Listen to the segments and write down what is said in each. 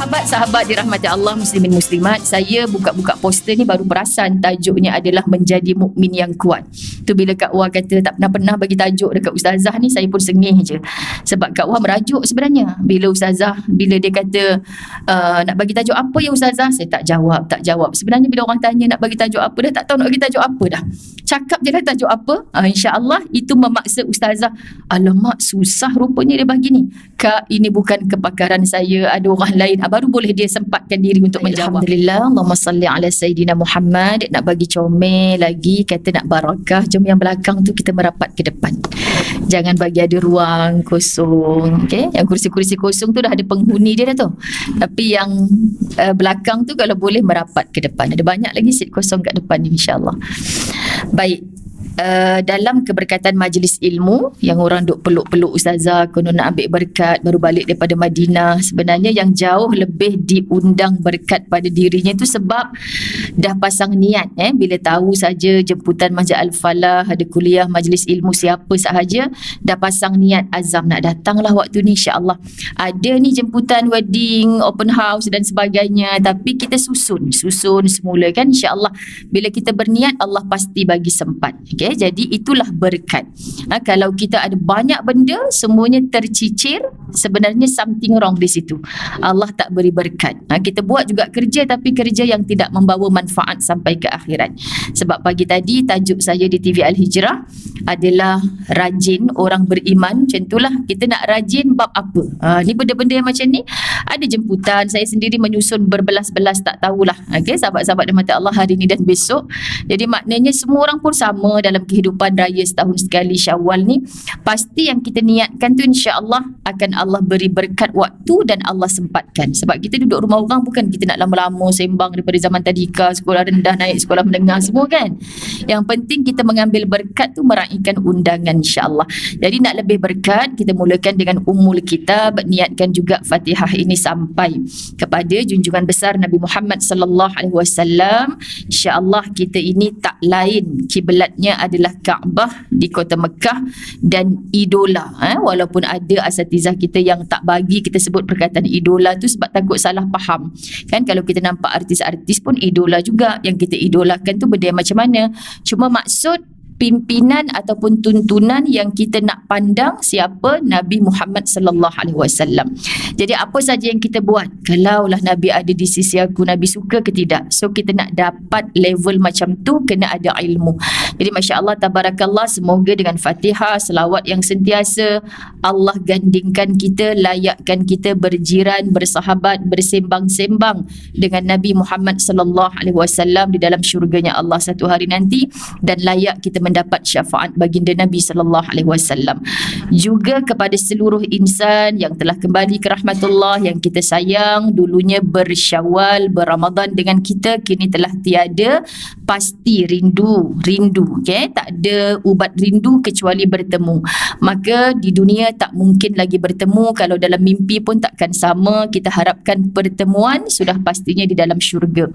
Sahabat-sahabat dirahmati Allah, muslimin muslimat, saya buka-buka poster ni baru perasan tajuknya adalah menjadi mukmin yang kuat. Tu bila Kak Wah kata tak pernah bagi tajuk dekat ustazah ni, saya pun sengih je. Sebab Kak Wah merajuk sebenarnya. Bila dia kata nak bagi tajuk apa ya ustazah, saya tak jawab. Sebenarnya bila orang tanya nak bagi tajuk apa, dah tak tahu nak bagi tajuk apa dah. Cakap je lah tajuk apa. InsyaAllah itu memaksa ustazah. Alamak, susah rupanya dia bagi ni. Kak, ini bukan kepakaran saya, ada orang lain. Baru boleh dia sempatkan diri untuk menjawab. Alhamdulillah, Allahumma salli ala Sayyidina Muhammad. Nak bagi comel lagi, kata nak barakah. Jom yang belakang tu kita merapat ke depan. Jangan bagi ada ruang kosong. Okay? Yang kursi-kursi kosong tu dah ada penghuni dia dah tu. Tapi yang belakang tu kalau boleh merapat ke depan. Ada banyak lagi seat kosong kat depan ni, insyaAllah. Baik. Dalam keberkatan majlis ilmu yang orang duk peluk-peluk ustazah, konon nak ambil berkat baru balik daripada Madinah, sebenarnya yang jauh lebih diundang berkat pada dirinya tu sebab dah pasang niat bila tahu saja jemputan Masjid Al-Falah ada kuliah majlis ilmu siapa sahaja, dah pasang niat azam nak datanglah waktu ni, insya-Allah. Ada ni jemputan wedding, open house dan sebagainya, tapi kita susun semula kan, insya-Allah. Bila kita berniat, Allah pasti bagi sempat. Okay, jadi itulah berkat. Kalau kita ada banyak benda, semuanya tercicir, sebenarnya something wrong di situ. Allah tak beri berkat. Kita buat juga kerja, tapi kerja yang tidak membawa manfaat sampai ke akhirat. Sebab pagi tadi tajuk saya di TV Al-Hijrah adalah rajin orang beriman. Macam itulah, kita nak rajin bab apa? Ni benda-benda yang macam ni. Ada jemputan, saya sendiri menyusun berbelas-belas, tak tahulah. Okay, sahabat-sahabat rahmati Allah, hari ni dan besok. Jadi maknanya semua orang pun sama dalam kehidupan raya setahun sekali Syawal ni. Pasti yang kita niatkan tu insya-Allah akan Allah beri berkat waktu dan Allah sempatkan. Sebab kita duduk rumah orang, bukan kita nak lama-lama sembang daripada zaman tadika, sekolah rendah naik sekolah menengah semua kan. Yang penting kita mengambil berkat tu, meraihkan undangan insya-Allah. Jadi nak lebih berkat, kita mulakan dengan Ummul Kitab, niatkan juga Fatihah ini sampai kepada junjungan besar Nabi Muhammad sallallahu alaihi wasallam. Insya-Allah kita ini tak lain, kiblatnya adalah Kaabah di kota Mekah dan idola. Walaupun ada asatizah kita yang tak bagi kita sebut perkataan idola tu sebab takut salah faham. Kan kalau kita nampak artis-artis pun idola juga. Yang kita idolakan tu benda yang macam mana. Cuma maksud pimpinan ataupun tuntunan yang kita nak pandang siapa? Nabi Muhammad sallallahu alaihi wasallam. Jadi apa saja yang kita buat, kalaulah Nabi ada di sisi aku, Nabi suka ke tidak? So kita nak dapat level macam tu, kena ada ilmu. Jadi masya-Allah tabarakallah, semoga dengan Fatihah, selawat yang sentiasa, Allah gandingkan kita, layakkan kita berjiran, bersahabat, bersembang-sembang dengan Nabi Muhammad sallallahu alaihi wasallam di dalam syurganya Allah satu hari nanti, dan layak kita mendapat syafaat baginda Nabi sallallahu alaihi wasallam. Juga kepada seluruh insan yang telah kembali ke rahmatullah, yang kita sayang, dulunya bersyawal, berramadan dengan kita, kini telah tiada, pasti rindu, okay? Tak ada ubat rindu kecuali bertemu. Maka di dunia tak mungkin lagi bertemu, kalau dalam mimpi pun takkan sama. Kita harapkan pertemuan sudah pastinya di dalam syurga.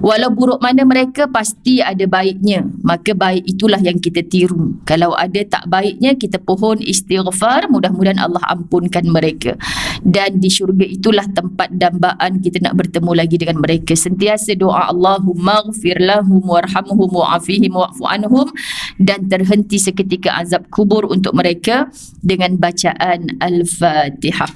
Walau buruk mana mereka, pasti ada baiknya. Maka baik itulah yang kita tiru. Kalau ada tak baiknya, kita pohon istighfar, mudah-mudahan Allah ampunkan mereka. Dan di syurga itulah tempat dambaan kita nak bertemu lagi dengan mereka. Sentiasa doa Allahumma ghfir lahum warhamhum wa'afihim wa'fu anhum, dan terhenti seketika azab kubur untuk mereka dengan bacaan Al-Fatihah.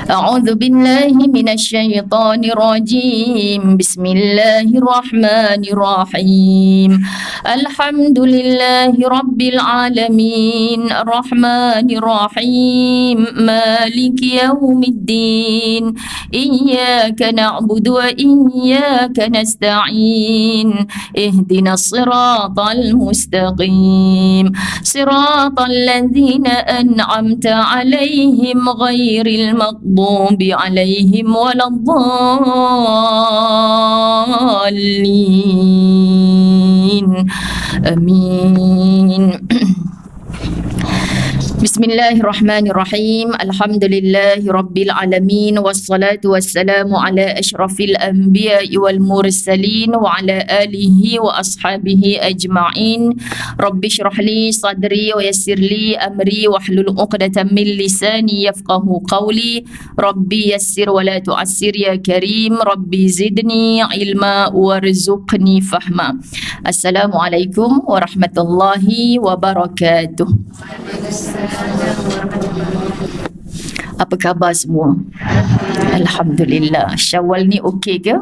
A'udzu billahi minasyaitonir rajim. Bismillahirrahmanirrahim. Alhamdulillahi rabbil alamin, arrahmanir rahim, maliki yaumiddin. Iyyaka na'budu wa iyyaka nasta'in. Ihdinas siratal mustaqim. Siratal ladzina an'amta 'alaihim ghairil maghdubi alaihim waladdallin. Amin. Bismillahirrahmanirrahim. Alhamdulillahirabbil alamin wassalatu wassalamu ala asyrafil anbiya'i wal mursalin wa ala alihi wa ashabihi ajma'in. Rabbi shrah li sadri wa yassir li amri wahlul 'uqdatam min lisani yafqahu qawli. Rabbi yassir wa la tu'assir ya karim. Rabbi zidni ilma warzuqni fahma. Assalamualaikum warahmatullahi wabarakatuh. Apa khabar semua? Alhamdulillah. Syawal ni okey ke?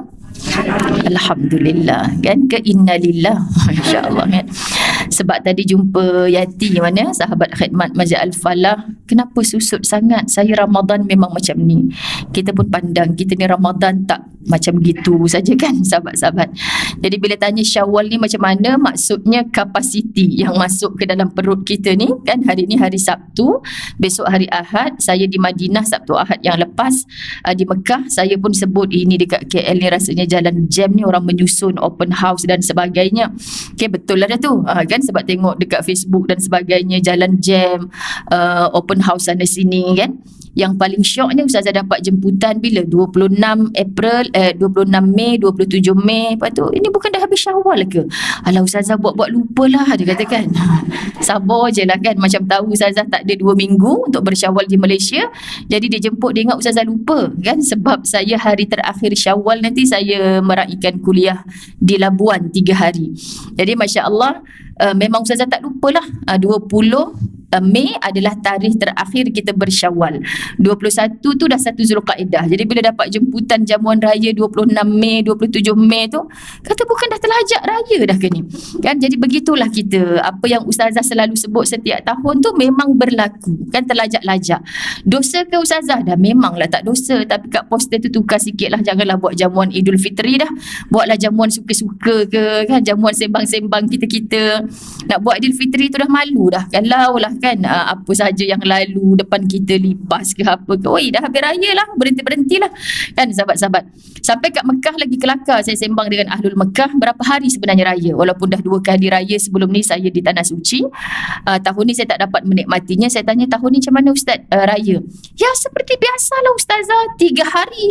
Alhamdulillah. Kan ke innalillah. Masya-Allah kan. Sebab tadi jumpa Yati mana sahabat khidmat Masjid Al-Falah, kenapa susut sangat? Saya Ramadan memang macam ni. Kita pun pandang kita ni Ramadan tak macam gitu saja kan sahabat-sahabat. Jadi bila tanya Syawal ni macam mana, maksudnya kapasiti yang masuk ke dalam perut kita ni kan. Hari ni hari Sabtu, besok hari Ahad. Saya di Madinah Sabtu Ahad yang lepas. Di Mekah saya pun sebut ini dekat KL ni rasanya jalan jam ni, orang menyusun open house dan sebagainya. Okay, betul lah dah tu kan, sebab tengok dekat Facebook dan sebagainya jalan jam, open house sana sini kan. Yang paling syoknya Ustazah dapat jemputan bila 26 Mei, 27 Mei. Lepas tu, ini bukan dah habis Syawal ke? Alah Ustazah buat-buat lupa lah, dia kata kan. Sabar je lah kan. Macam tahu Ustazah tak ada 2 minggu untuk bersyawal di Malaysia. Jadi dia jemput, dia ingat Ustazah lupa kan. Sebab saya hari terakhir Syawal nanti saya meraihkan kuliah di Labuan 3 hari. Jadi Masya Allah, memang Ustazah tak lupalah. 20 Mei adalah tarikh terakhir kita bersyawal. 21 tu dah 1 Zulqaedah. Jadi bila dapat jemputan jamuan raya 26 Mei, 27 Mei tu, kata bukan dah terlajak raya dah ke ni? Kan, jadi begitulah kita. Apa yang Ustazah selalu sebut setiap tahun tu memang berlaku. Kan, terlajak-lajak. Dosa ke Ustazah? Dah memanglah tak dosa. Tapi kat poster tu tukar sikit lah. Janganlah buat jamuan Idul Fitri dah. Buatlah jamuan suka-suka ke kan. Jamuan sembang-sembang kita-kita. Nak buat Idul Fitri tu dah malu dah. Kalau lah kan apa saja yang lalu depan kita lipas ke apa ke. Oi, dah habis raya lah, berhenti-berhentilah kan sahabat-sahabat. Sampai kat Mekah lagi kelakar, saya sembang dengan Ahlul Mekah berapa hari sebenarnya raya. Walaupun dah 2 kali raya sebelum ni saya di Tanah Suci. Tahun ni saya tak dapat menikmatinya. Saya tanya tahun ni macam mana Ustaz raya? Ya seperti biasalah Ustazah, 3 hari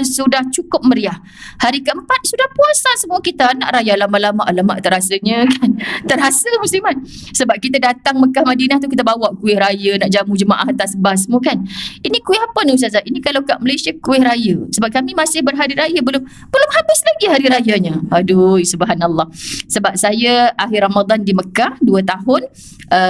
sudah cukup meriah. Hari keempat sudah puasa semua kita. Nak raya lama-lama, alamak terasanya kan. Terasa muslimat. Sebab kita datang Mekah Madinah tu kita bawa kuih raya, nak jamu jemaah atas bas semua kan. Ini kuih apa ni Ustazah? Ini kalau kat Malaysia kuih raya. Sebab kami masih berhari raya, belum habis lagi hari rayanya. Aduh, subhanallah. Sebab saya akhir Ramadan di Mekah 2 tahun,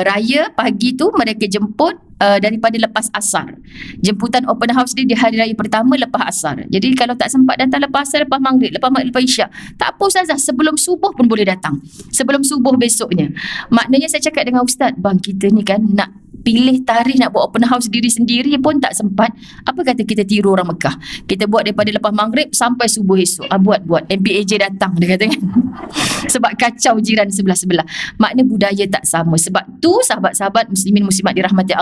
raya pagi tu mereka jemput daripada lepas asar. Jemputan open house dia di hari raya pertama lepas asar. Jadi kalau tak sempat datang lepas asar, lepas maghrib, lepas isyak, tak apa Ustazah, sebelum subuh pun boleh datang. Sebelum subuh besoknya. Maknanya saya cakap dengan Ustaz, bang kita ni kan nak pilih tarikh nak buat open house diri sendiri pun tak sempat. Apa kata kita tiru orang Mekah? Kita buat daripada lepas maghrib sampai subuh esok. Buat. MPAJ datang, dia kata kan. Sebab kacau jiran sebelah-sebelah. Makna budaya tak sama. Sebab tu sahabat-sahabat muslimin muslimat dirahmati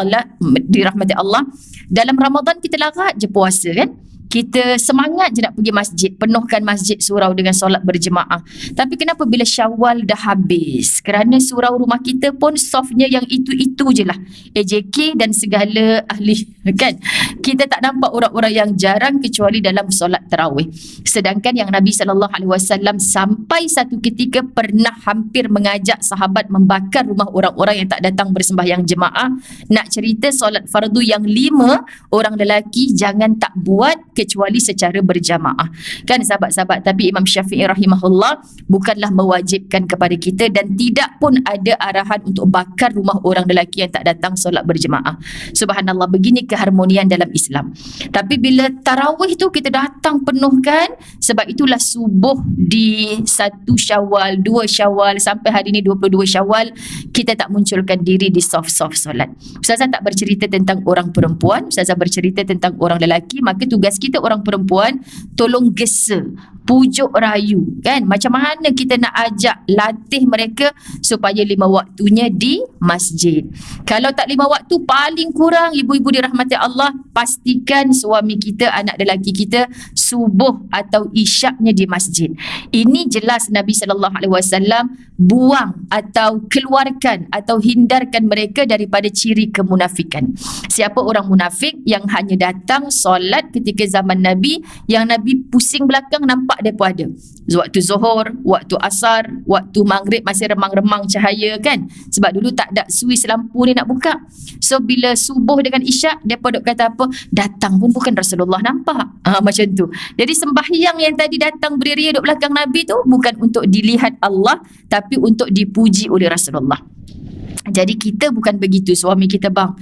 Allah, dalam Ramadan kita larat je puasa kan. Kita semangat je nak pergi masjid, penuhkan masjid surau dengan solat berjemaah. Tapi kenapa bila Syawal dah habis? Kerana surau rumah kita pun softnya yang itu-itu je lah. AJK dan segala ahli kan. Kita tak nampak orang-orang yang jarang kecuali dalam solat tarawih. Sedangkan yang Nabi SAW sampai satu ketika pernah hampir mengajak sahabat membakar rumah orang-orang yang tak datang bersembahyang jemaah. Nak cerita solat fardu yang 5 orang lelaki jangan tak buat kecuali secara berjamaah. Kan sahabat-sahabat, tapi Imam Syafi'i rahimahullah bukanlah mewajibkan kepada kita dan tidak pun ada arahan untuk bakar rumah orang lelaki yang tak datang solat berjemaah. Subhanallah, begini keharmonian dalam Islam. Tapi bila tarawih tu kita datang penuhkan, sebab itulah subuh di 1 Syawal, 2 Syawal sampai hari ni 22 Syawal kita tak munculkan diri di soft-soft solat. Ustazah tak bercerita tentang orang perempuan, Ustazah bercerita tentang orang lelaki. Maka tugas kita orang perempuan tolong gesa, pujuk rayu kan, macam mana kita nak ajak latih mereka supaya 5 waktunya di masjid. Kalau tak 5 waktu, paling kurang ibu-ibu dirahmati Allah, pastikan suami kita, anak lelaki kita subuh atau isyaknya di masjid. Ini jelas Nabi SAW buang atau keluarkan atau hindarkan mereka daripada ciri kemunafikan. Siapa orang munafik yang hanya datang solat ketika zaman Nabi, yang Nabi pusing belakang nampak dia pun ada. Waktu zuhur, waktu asar, waktu maghrib masih remang-remang cahaya kan. Sebab dulu tak ada suis lampu ni nak buka. So bila subuh dengan isyak, dia pun duk kata apa, datang pun bukan Rasulullah nampak. Macam tu. Jadi sembahyang yang tadi datang berdiri duduk belakang Nabi tu bukan untuk dilihat Allah, tapi untuk dipuji oleh Rasulullah. Jadi kita bukan begitu suami kita bang.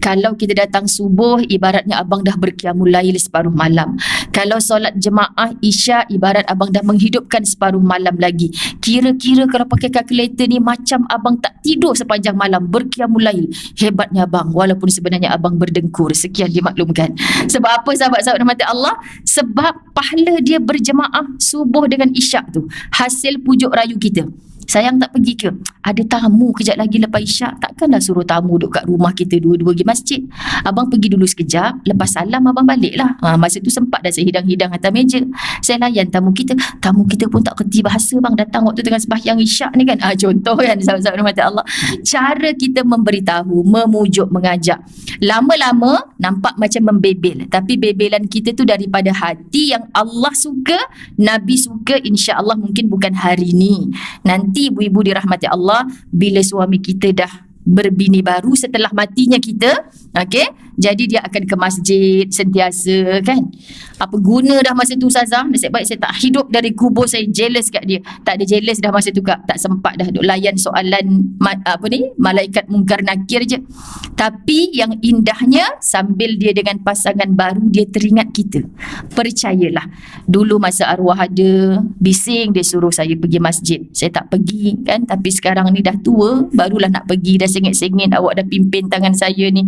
Kalau kita datang subuh, ibaratnya abang dah berqiyamul lail separuh malam. Kalau solat jemaah isyak, ibarat abang dah menghidupkan separuh malam lagi. Kira-kira kalau pakai kalkulator ni macam abang tak tidur sepanjang malam berqiyamul lail. Hebatnya abang, walaupun sebenarnya abang berdengkur. Sekian dimaklumkan. Sebab apa sahabat-sahabat rahmat Allah? Sebab pahala dia berjemaah subuh dengan isyak tu hasil pujuk rayu kita. Sayang tak pergi ke? Ada tamu kejap lagi lepas isyak. Takkanlah suruh tamu duduk kat rumah kita dua-dua pergi masjid. Abang pergi dulu sekejap. Lepas salam abang baliklah. Masa tu sempat dah saya hidang-hidang atas meja. Saya layan tamu kita. Tamu kita pun tak kerti bahasa bang. Datang waktu tengah sembahyang isyak ni kan. Contoh kan sahabat-sahabat rahmat Allah. Cara kita memberitahu, memujuk, mengajak. Lama-lama nampak macam membebel. Tapi bebelan kita tu daripada hati yang Allah suka, Nabi suka, insya-Allah mungkin bukan hari ni. Nanti ibu-ibu dirahmati Allah, bila suami kita dah berbini baru setelah matinya kita, okey, jadi dia akan ke masjid sentiasa kan. Apa guna dah masa tu Ustazah? Nasib baik saya tak hidup dari kubur, saya jealous kat dia. Tak ada jealous dah masa tu Kak, tak sempat dah duk layan soalan malaikat mungkar nakir je. Tapi yang indahnya sambil dia dengan pasangan baru, dia teringat kita. Percayalah, dulu masa arwah ada, bising dia suruh saya pergi masjid. Saya tak pergi kan, tapi sekarang ni dah tua, barulah nak pergi, dah sengit-sengit awak dah pimpin tangan saya ni.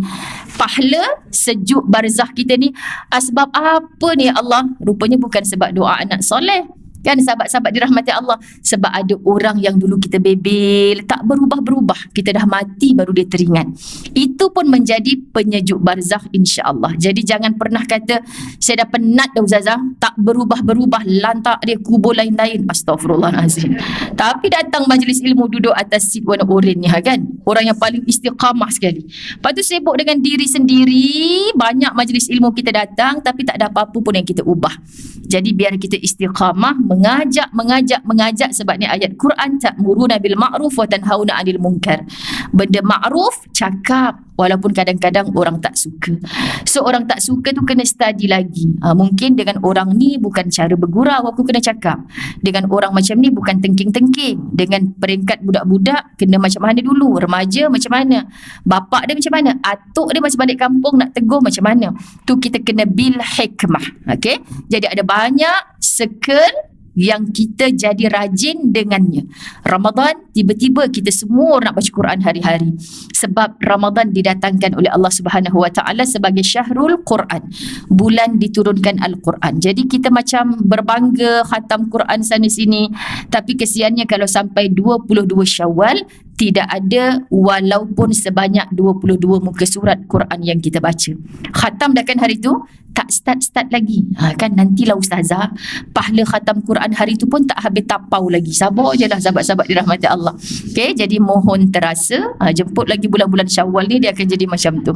Pahala sejuk barzah kita ni sebab apa ni ya Allah? Rupanya bukan sebab doa anak soleh. Kan sahabat-sahabat dirahmati Allah, sebab ada orang yang dulu kita bebel, tak berubah-berubah, kita dah mati baru dia teringat. Itu pun menjadi penyejuk barzakh insya-Allah. Jadi jangan pernah kata saya dah penat dah Ustazah, tak berubah-berubah, lantak dia kubur lain-lain. Astagfirullahalazim. Tapi datang majlis ilmu duduk atas seat warna oranye kan, orang yang paling istiqamah sekali. Lepas tu sibuk dengan diri sendiri, banyak majlis ilmu kita datang tapi tak ada apa-apa pun yang kita ubah. Jadi biar kita istiqamah, mengajak sebab ni ayat Quran, ta'muruna bil ma'ruf wa tanhauna 'anil munkar. Benda ma'ruf cakap walaupun kadang-kadang orang tak suka. So orang tak suka tu kena study lagi. Mungkin dengan orang ni bukan cara bergurau aku kena cakap. Dengan orang macam ni bukan tengking-tengking. Dengan peringkat budak-budak kena macam mana dulu, remaja macam mana, bapak dia macam mana, atuk dia masih balik kampung nak tegur macam mana. Tu kita kena bil hikmah. Okey? Jadi ada banyak circle yang kita jadi rajin dengannya. Ramadan, tiba-tiba kita semua nak baca Quran hari-hari. Sebab Ramadan didatangkan oleh Allah Subhanahu Wa Taala sebagai syahrul Quran, bulan diturunkan Al-Quran. Jadi kita macam berbangga khatam Quran sana sini, tapi kesiannya kalau sampai 22 Syawal tidak ada walaupun sebanyak 22 muka surat Quran yang kita baca. Khatam dah kan hari tu, tak start lagi. Kan nantilah Ustazah, pahala khatam Quran hari tu pun tak habis tapau lagi. Sabar je lah sahabat-sahabat dirahmati Allah. Okay, jadi mohon terasa, jemput lagi bulan-bulan Syawal ni, dia akan jadi macam tu.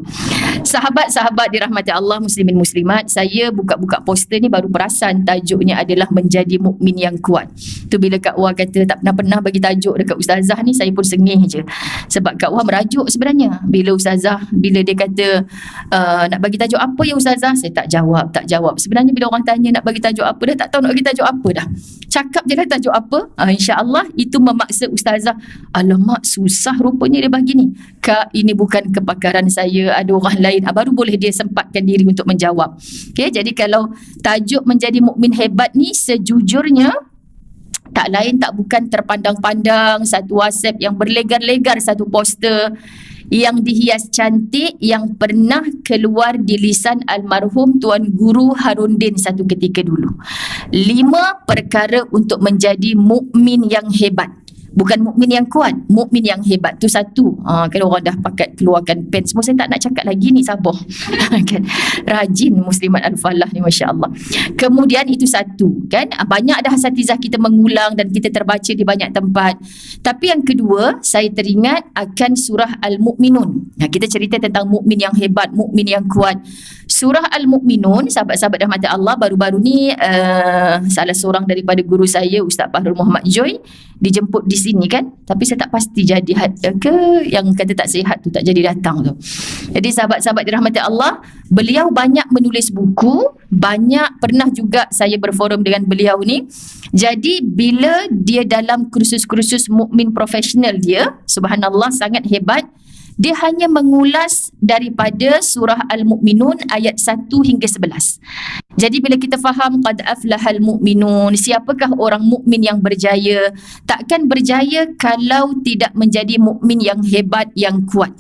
Sahabat-sahabat dirahmati Allah, muslimin muslimat, saya buka-buka poster ni baru perasan tajuknya adalah menjadi mukmin yang kuat. Tu bila Kak Wah kata tak pernah bagi tajuk dekat Ustazah ni, saya pun sengih je. Sebab Kak Wah merajuk sebenarnya. Bila Ustazah, bila dia kata nak bagi tajuk apa ya Ustazah, saya tak jawab. Sebenarnya bila orang tanya nak bagi tajuk apa, dah tak tahu nak bagi tajuk apa dah. Cakap je lah tajuk apa. InsyaAllah itu memaksa Ustazah. Alamak, susah rupanya dia bagi ni. Kak, ini bukan kepakaran saya, ada orang lain. Baru boleh dia sempatkan diri untuk menjawab. Okay, jadi kalau tajuk menjadi mukmin hebat ni, sejujurnya tak lain tak bukan terpandang-pandang satu WhatsApp yang berlegar-legar, satu poster yang dihias cantik yang pernah keluar di lisan almarhum Tuan Guru Harundin satu ketika dulu. 5 perkara untuk menjadi mukmin yang hebat. Bukan mukmin yang kuat, mukmin yang hebat tu satu. Kalau orang dah pakai keluarkan pen semua, saya tak nak cakap lagi ni, sabar. Kan? Rajin Muslimat Al-Falah ni, masya-Allah. Kemudian itu satu, kan? Banyak dah asatizah kita mengulang dan kita terbaca di banyak tempat. Tapi yang kedua, saya teringat akan surah Al-Mu'minun. Kita cerita tentang mukmin yang hebat, mukmin yang kuat. Surah Al-Mu'minun, sahabat-sahabat rahmat Allah, baru-baru ni salah seorang daripada guru saya, Ustaz Fahrul Muhammad Joy, dijemput di sini kan, tapi saya tak pasti jadi ke, yang kata tak sihat tu tak jadi datang tu. Jadi sahabat-sahabat dirahmati Allah, beliau banyak menulis buku, banyak pernah juga saya berforum dengan beliau ni. Jadi bila dia dalam kursus-kursus mukmin profesional dia, subhanallah sangat hebat. Dia hanya mengulas daripada surah Al-Mu'minun ayat 1 hingga 11. Jadi bila kita faham qad aflahal mu'minun, siapakah orang mukmin yang berjaya? Takkan berjaya kalau tidak menjadi mukmin yang hebat, yang kuat.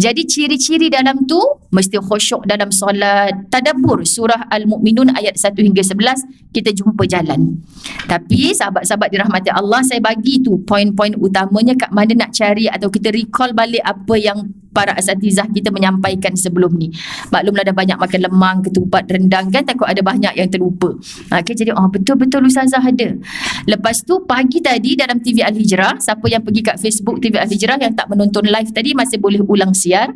Jadi ciri-ciri dalam tu mesti khusyuk dalam solat, tadabbur surah Al-Mu'minun ayat 1 hingga 11, kita jumpa jalan. Tapi sahabat-sahabat dirahmati Allah, saya bagi tu poin-poin utamanya kat mana nak cari atau kita recall balik apa yang para asatizah kita menyampaikan sebelum ni. Maklumlah dah banyak makan lemang, ketupat, rendang kan, takut ada banyak yang terlupa. Okay, jadi betul-betul Ustazah ada. Lepas tu pagi tadi dalam TV Al-Hijrah, siapa yang pergi kat Facebook TV Al-Hijrah yang tak menonton live tadi masih boleh ulang siar.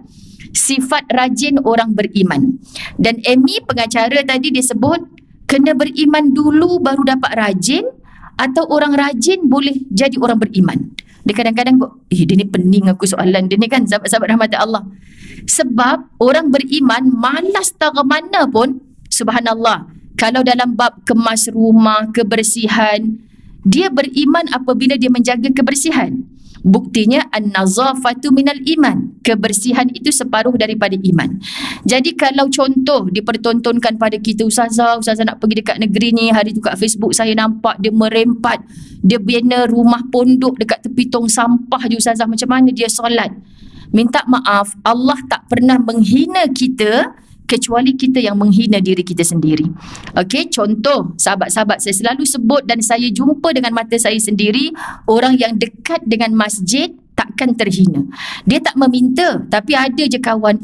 Sifat rajin orang beriman. Dan Amy pengacara tadi dia sebut kena beriman dulu baru dapat rajin, atau orang rajin boleh jadi orang beriman. Dia kadang-kadang dia ni pening aku soalan dia ni kan, sahabat-sahabat rahmat Allah. Sebab orang beriman malas tak ke mana pun, subhanallah, kalau dalam bab kemas rumah, kebersihan, dia beriman apabila dia menjaga kebersihan. Buktinya an-nazafatu minal iman. Kebersihan itu separuh daripada iman. Jadi kalau contoh dipertontonkan pada kita, Ustazah nak pergi dekat negeri ni, hari tu kat Facebook saya nampak dia merempat, dia bina rumah pondok dekat tepi tong sampah je Ustazah, macam mana dia solat? Minta maaf, Allah tak pernah menghina kita kecuali kita yang menghina diri kita sendiri. Okey, contoh sahabat-sahabat saya selalu sebut dan saya jumpa dengan mata saya sendiri, orang yang dekat dengan masjid takkan terhina. Dia tak meminta, tapi ada je kawan,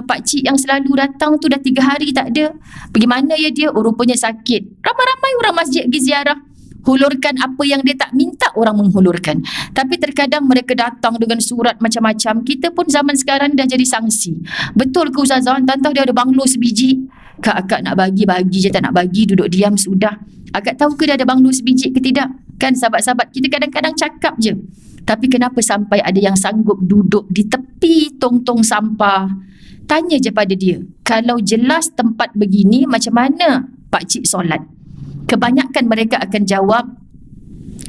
pakcik yang selalu datang tu dah 3 hari tak ada. Pergi mana ya dia? Rupanya sakit. Ramai-ramai orang masjid pergi ziarah. Hulurkan apa yang dia tak minta orang menghulurkan. Tapi terkadang mereka datang dengan surat macam-macam. Kita pun zaman sekarang dah jadi sanksi. Betul ke Ustazah? Tantah dia ada banglo sebiji. Akak nak bagi je, tak nak bagi, duduk diam sudah. Akak tahu ke dia ada banglo sebiji ke tidak? Kan sahabat-sahabat kita kadang-kadang cakap je. Tapi kenapa sampai ada yang sanggup duduk di tepi tong-tong sampah? Tanya je pada dia. Kalau jelas tempat begini, macam mana pakcik solat? Kebanyakan mereka akan jawab,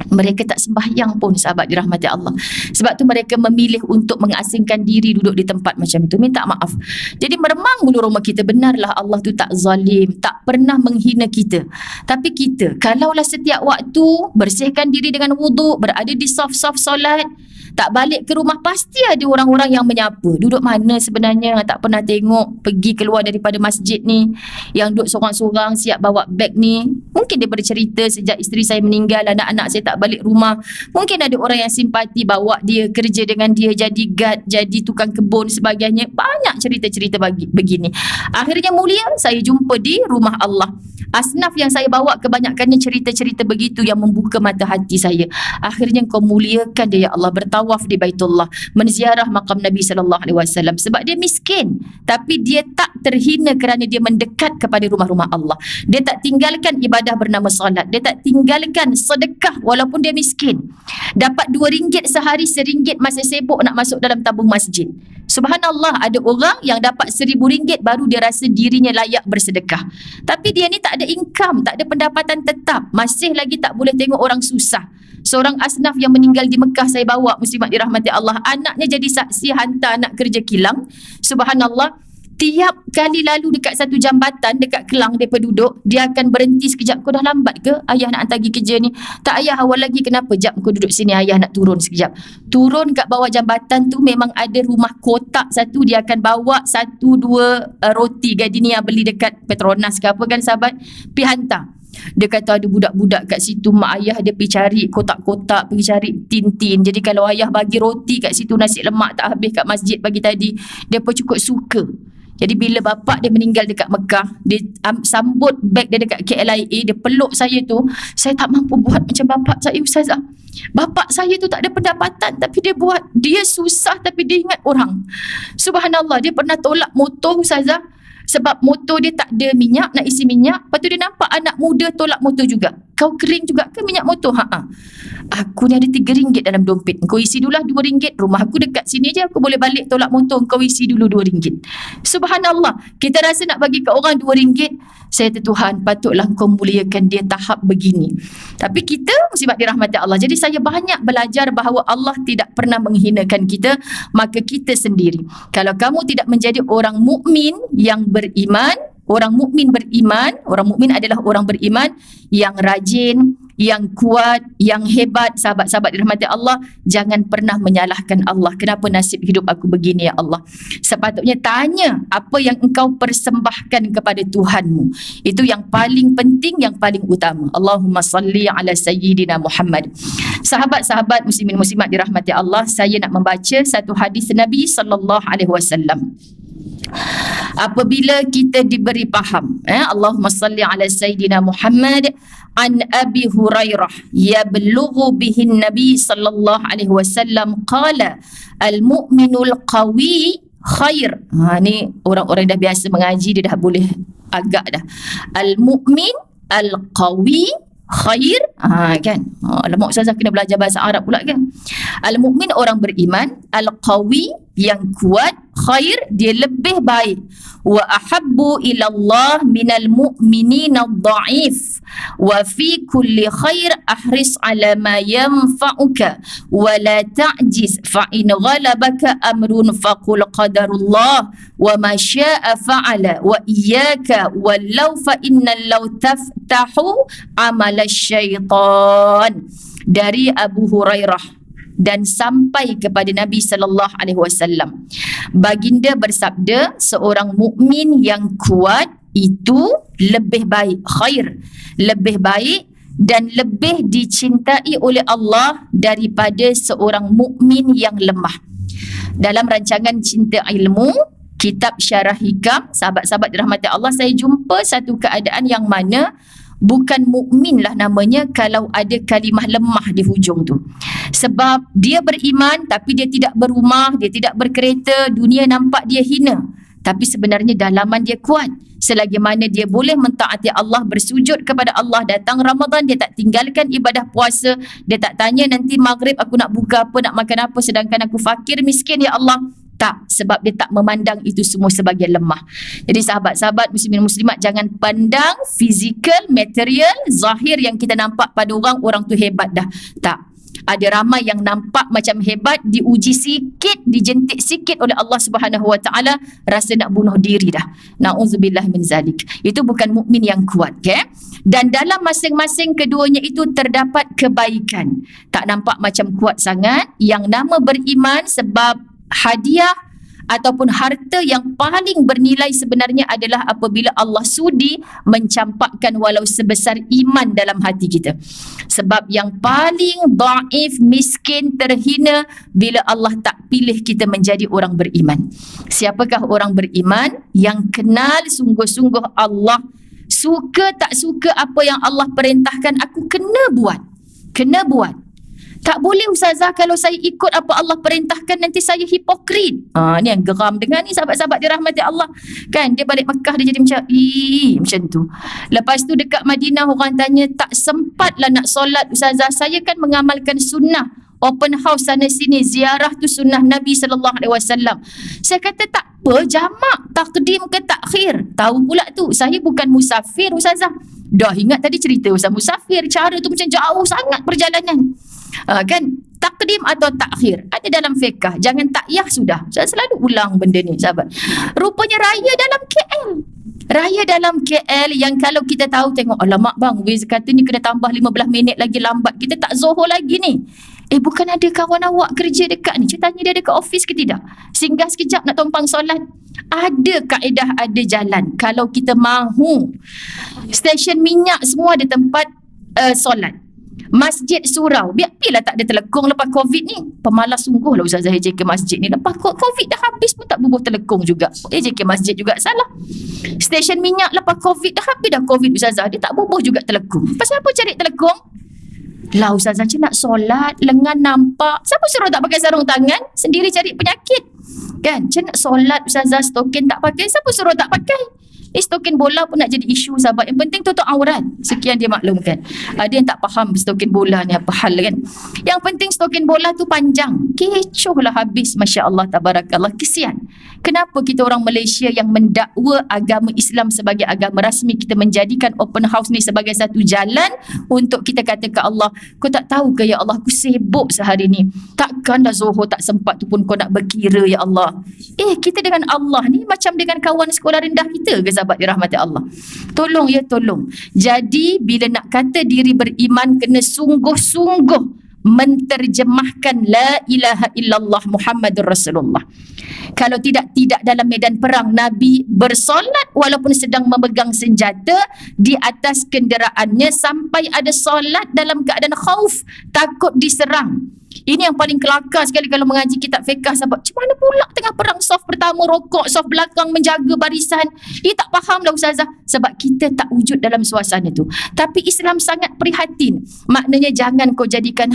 mereka tak sembahyang pun, sahabat dirahmati Allah. Sebab tu mereka memilih untuk mengasingkan diri duduk di tempat macam itu. Minta maaf. Jadi meremang mulu rumah kita. Benarlah Allah tu tak zalim, tak pernah menghina kita. Tapi kita, kalaulah setiap waktu bersihkan diri dengan wuduk, berada di saf-saf solat, tak balik ke rumah, pasti ada orang-orang yang menyapa. Duduk mana sebenarnya? Tak pernah tengok. Pergi keluar daripada masjid ni, yang duduk sorang-sorang siap bawa beg ni. Mungkin dia bercerita sejak isteri saya meninggal, anak-anak saya tak balik rumah. Mungkin ada orang yang simpati bawa dia, kerja dengan dia, jadi guard, jadi tukang kebun sebagainya. Banyak cerita-cerita begini. Akhirnya mulia, saya jumpa di rumah Allah. Asnaf yang saya bawa kebanyakannya cerita-cerita begitu yang membuka mata hati saya. Akhirnya kau muliakan dia, ya Allah, bertawaf di Baitullah, menziarah makam Nabi SAW. Sebab dia miskin, tapi dia tak terhina kerana dia mendekat kepada rumah-rumah Allah. Dia tak tinggalkan ibadah bernama salat. Dia tak tinggalkan sedekah walaupun dia miskin. Dapat RM2 sehari, RM1 masih sibuk nak masuk dalam tabung masjid. Subhanallah, ada orang yang dapat RM1,000 baru dia rasa dirinya layak bersedekah. Tapi dia ni tak ada income, tak ada pendapatan tetap, masih lagi tak boleh tengok orang susah. Seorang asnaf yang meninggal di Mekah saya bawa, muslimat dirahmati Allah, anaknya jadi saksi hantar anak kerja kilang. Subhanallah, tiap kali lalu dekat satu jambatan dekat Kelang mereka duduk, dia akan berhenti sekejap. Kau dah lambat ke? Ayah nak hantar pergi kerja ni. Tak ayah, awal lagi. Kenapa? Jap kau duduk sini, ayah nak turun sekejap. Turun kat bawah jambatan tu memang ada rumah kotak satu, dia akan bawa 1-2 roti Gardenia beli dekat Petronas ke apa kan sahabat, pergi hantar. Dia kata ada budak-budak kat situ, mak ayah dia pergi cari kotak-kotak, pergi cari tin-tin. Jadi kalau ayah bagi roti kat situ, nasi lemak tak habis kat masjid pagi tadi, dia pun cukup suka. Jadi bila bapak dia meninggal dekat Mekah, dia sambut beg dia dekat KLIA, dia peluk saya tu, saya tak mampu buat macam bapak saya, Ustazah. Bapak saya tu tak ada pendapatan tapi dia buat, dia susah tapi dia ingat orang. Subhanallah, dia pernah tolak motor, Ustazah, sebab motor dia tak ada minyak, nak isi minyak. Lepas tu dia nampak anak muda tolak motor juga. Kau kering juga ke minyak motor? Aku ni ada RM3 dalam dompet. Kau isi dulu lah RM2. Rumah aku dekat sini je, aku boleh balik tolak motor. Kau isi dulu RM2. Subhanallah, kita rasa nak bagi kat orang RM2. Saya kata, Tuhan, patutlah kau muliakan dia tahap begini. Tapi kita musibah dirahmati Allah. Jadi saya banyak belajar bahawa Allah tidak pernah menghinakan kita, maka kita sendiri. Kalau kamu tidak menjadi orang mukmin yang beriman, orang mukmin beriman, orang mukmin adalah orang beriman yang rajin, yang kuat, yang hebat. Sahabat-sahabat dirahmati Allah, jangan pernah menyalahkan Allah. Kenapa nasib hidup aku begini ya Allah? Sepatutnya tanya apa yang engkau persembahkan kepada Tuhanmu. Itu yang paling penting, yang paling utama. Allahumma salli ala sayyidina Muhammad. Sahabat-sahabat muslimin muslimat dirahmati Allah, saya nak membaca satu hadis Nabi SAW. Apabila kita diberi faham, Allahumma salli ala sayyidina Muhammad, an Abi Hurairah yablughu bihi Nabi sallallahu alaihi wasallam qala al-mu'minul qawi khair. Ni orang-orang dah biasa mengaji, dia dah boleh agak dah. Al-mu'min al-qawi khair, kan? Alamak, Ustazah kena belajar bahasa Arab pula kan? Al-mu'min orang beriman, al-qawi yang kuat, khair dia lebih baik. Wa ahabbu ila Allah minal mu'minina ad-dha'if wa fi kulli khair ahris ala ma yanfa'uka wa la ta'jiz fa in ghalabaka amrun faqul qadarullah wa ma syaa fa'ala wa iyyaka walau fa innal law taftahu amala syaitan. Dari Abu Hurairah dan sampai kepada Nabi sallallahu alaihi wasallam. Baginda bersabda, seorang mukmin yang kuat itu lebih baik, khair, lebih baik dan lebih dicintai oleh Allah daripada seorang mukmin yang lemah. Dalam rancangan Cinta Ilmu, kitab Syarah Hikam, sahabat-sahabat dirahmati Allah, saya jumpa satu keadaan yang mana bukan mukmin lah namanya kalau ada kalimah lemah di hujung tu. Sebab dia beriman tapi dia tidak berumah, dia tidak berkereta, dunia nampak dia hina. Tapi sebenarnya dalaman dia kuat. Selagi mana dia boleh mentaati Allah, bersujud kepada Allah, datang Ramadan, dia tak tinggalkan ibadah puasa, dia tak tanya nanti maghrib aku nak buka apa, nak makan apa sedangkan aku fakir miskin ya Allah. Tak, sebab dia tak memandang itu semua sebagai lemah. Jadi sahabat-sahabat muslimin muslimat, jangan pandang fizikal, material, zahir yang kita nampak pada orang tu hebat dah. Tak. Ada ramai yang nampak macam hebat, diuji sikit, dijentik sikit oleh Allah Subhanahu Wa Taala, rasa nak bunuh diri dah. Nauzubillah min zalik. Itu bukan mukmin yang kuat, okay? Dan dalam masing-masing keduanya itu terdapat kebaikan. Tak nampak macam kuat sangat. Yang nama beriman, sebab hadiah ataupun harta yang paling bernilai sebenarnya adalah apabila Allah sudi mencampakkan walau sebesar iman dalam hati kita. Sebab yang paling dhaif, miskin, terhina bila Allah tak pilih kita menjadi orang beriman. Siapakah orang beriman? Yang kenal sungguh-sungguh Allah, suka tak suka apa yang Allah perintahkan, aku kena buat. Kena buat. Tak boleh Ustazah kalau saya ikut apa Allah perintahkan nanti saya hipokrit. Ni yang geram dengar ni sahabat-sahabat dirahmati Allah. Kan dia balik Mekah dia jadi macam tu. Lepas tu dekat Madinah orang tanya, tak sempatlah nak solat Ustazah. Saya kan mengamalkan sunnah. Open house sana sini, ziarah tu sunnah Nabi sallallahu alaihi wasallam. Saya kata tak apa, jamak, takdim ke takhir. Tahu pula tu, saya bukan musafir Ustazah. Dah ingat tadi cerita Ustaz musafir, cara tu macam jauh sangat perjalanan. Kan takdim atau takhir ada dalam fiqh, jangan takyah sudah. Saya selalu ulang benda ni sahabat. Rupanya raya dalam KL, raya dalam KL yang kalau kita tahu, tengok alamak bang Wiz kata ni kena tambah 15 minit lagi lambat, kita tak Zohor lagi ni. Bukan ada kawan awak kerja dekat ni, saya tanya dia ada ke office ke tidak, singgah sekejap nak tumpang solat. Ada kaedah, ada jalan. Kalau kita mahu, stesen minyak semua ada tempat solat. Masjid surau, biarlah tak ada telekong lepas COVID ni. Pemalas sungguh lah Ustazah AJK masjid ni. Lepas COVID dah habis pun tak bubuh telekong juga. AJK masjid juga salah. Stesen minyak lepas COVID dah habis dah COVID Ustazah, dia tak bubuh juga telekong. Pasal apa cari telekong? Lah Ustazah, macam nak solat, lengan nampak. Siapa suruh tak pakai sarung tangan? Sendiri cari penyakit. Kan? Macam nak solat Ustazah, stokin tak pakai. Siapa suruh tak pakai? Stokin bola pun nak jadi isu sahabat. Yang penting tutup aurat. Sekian dia maklumkan. Ada yang tak faham stokin bola ni apa hal kan. Yang penting stokin bola tu panjang. Kecoh lah habis. Masya Allah, tabarakallah. Kesian. Kenapa kita orang Malaysia yang mendakwa agama Islam sebagai agama rasmi, kita menjadikan open house ni sebagai satu jalan untuk kita kata ke Allah, kau tak tahu ke ya Allah, aku sibuk sehari ni. Takkanlah Zohor tak sempat tu pun kau nak berkira ya Allah. Kita dengan Allah ni macam dengan kawan sekolah rendah kita ke sahabat dirahmati Allah. Tolong ya, tolong. Jadi bila nak kata diri beriman, kena sungguh-sungguh menterjemahkan la ilaha illallah Muhammadur Rasulullah. Kalau tidak dalam medan perang, Nabi bersolat walaupun sedang memegang senjata di atas kenderaannya, sampai ada solat dalam keadaan khauf, takut diserang. Ini yang paling kelakar sekali kalau mengaji kitab fiqh sahabat. Macam mana pula tengah perang, saf pertama rokok, saf belakang menjaga barisan. Dia tak faham lah Ustazah. Sebab kita tak wujud dalam suasana tu. Tapi Islam sangat prihatin. Maknanya jangan kau jadikan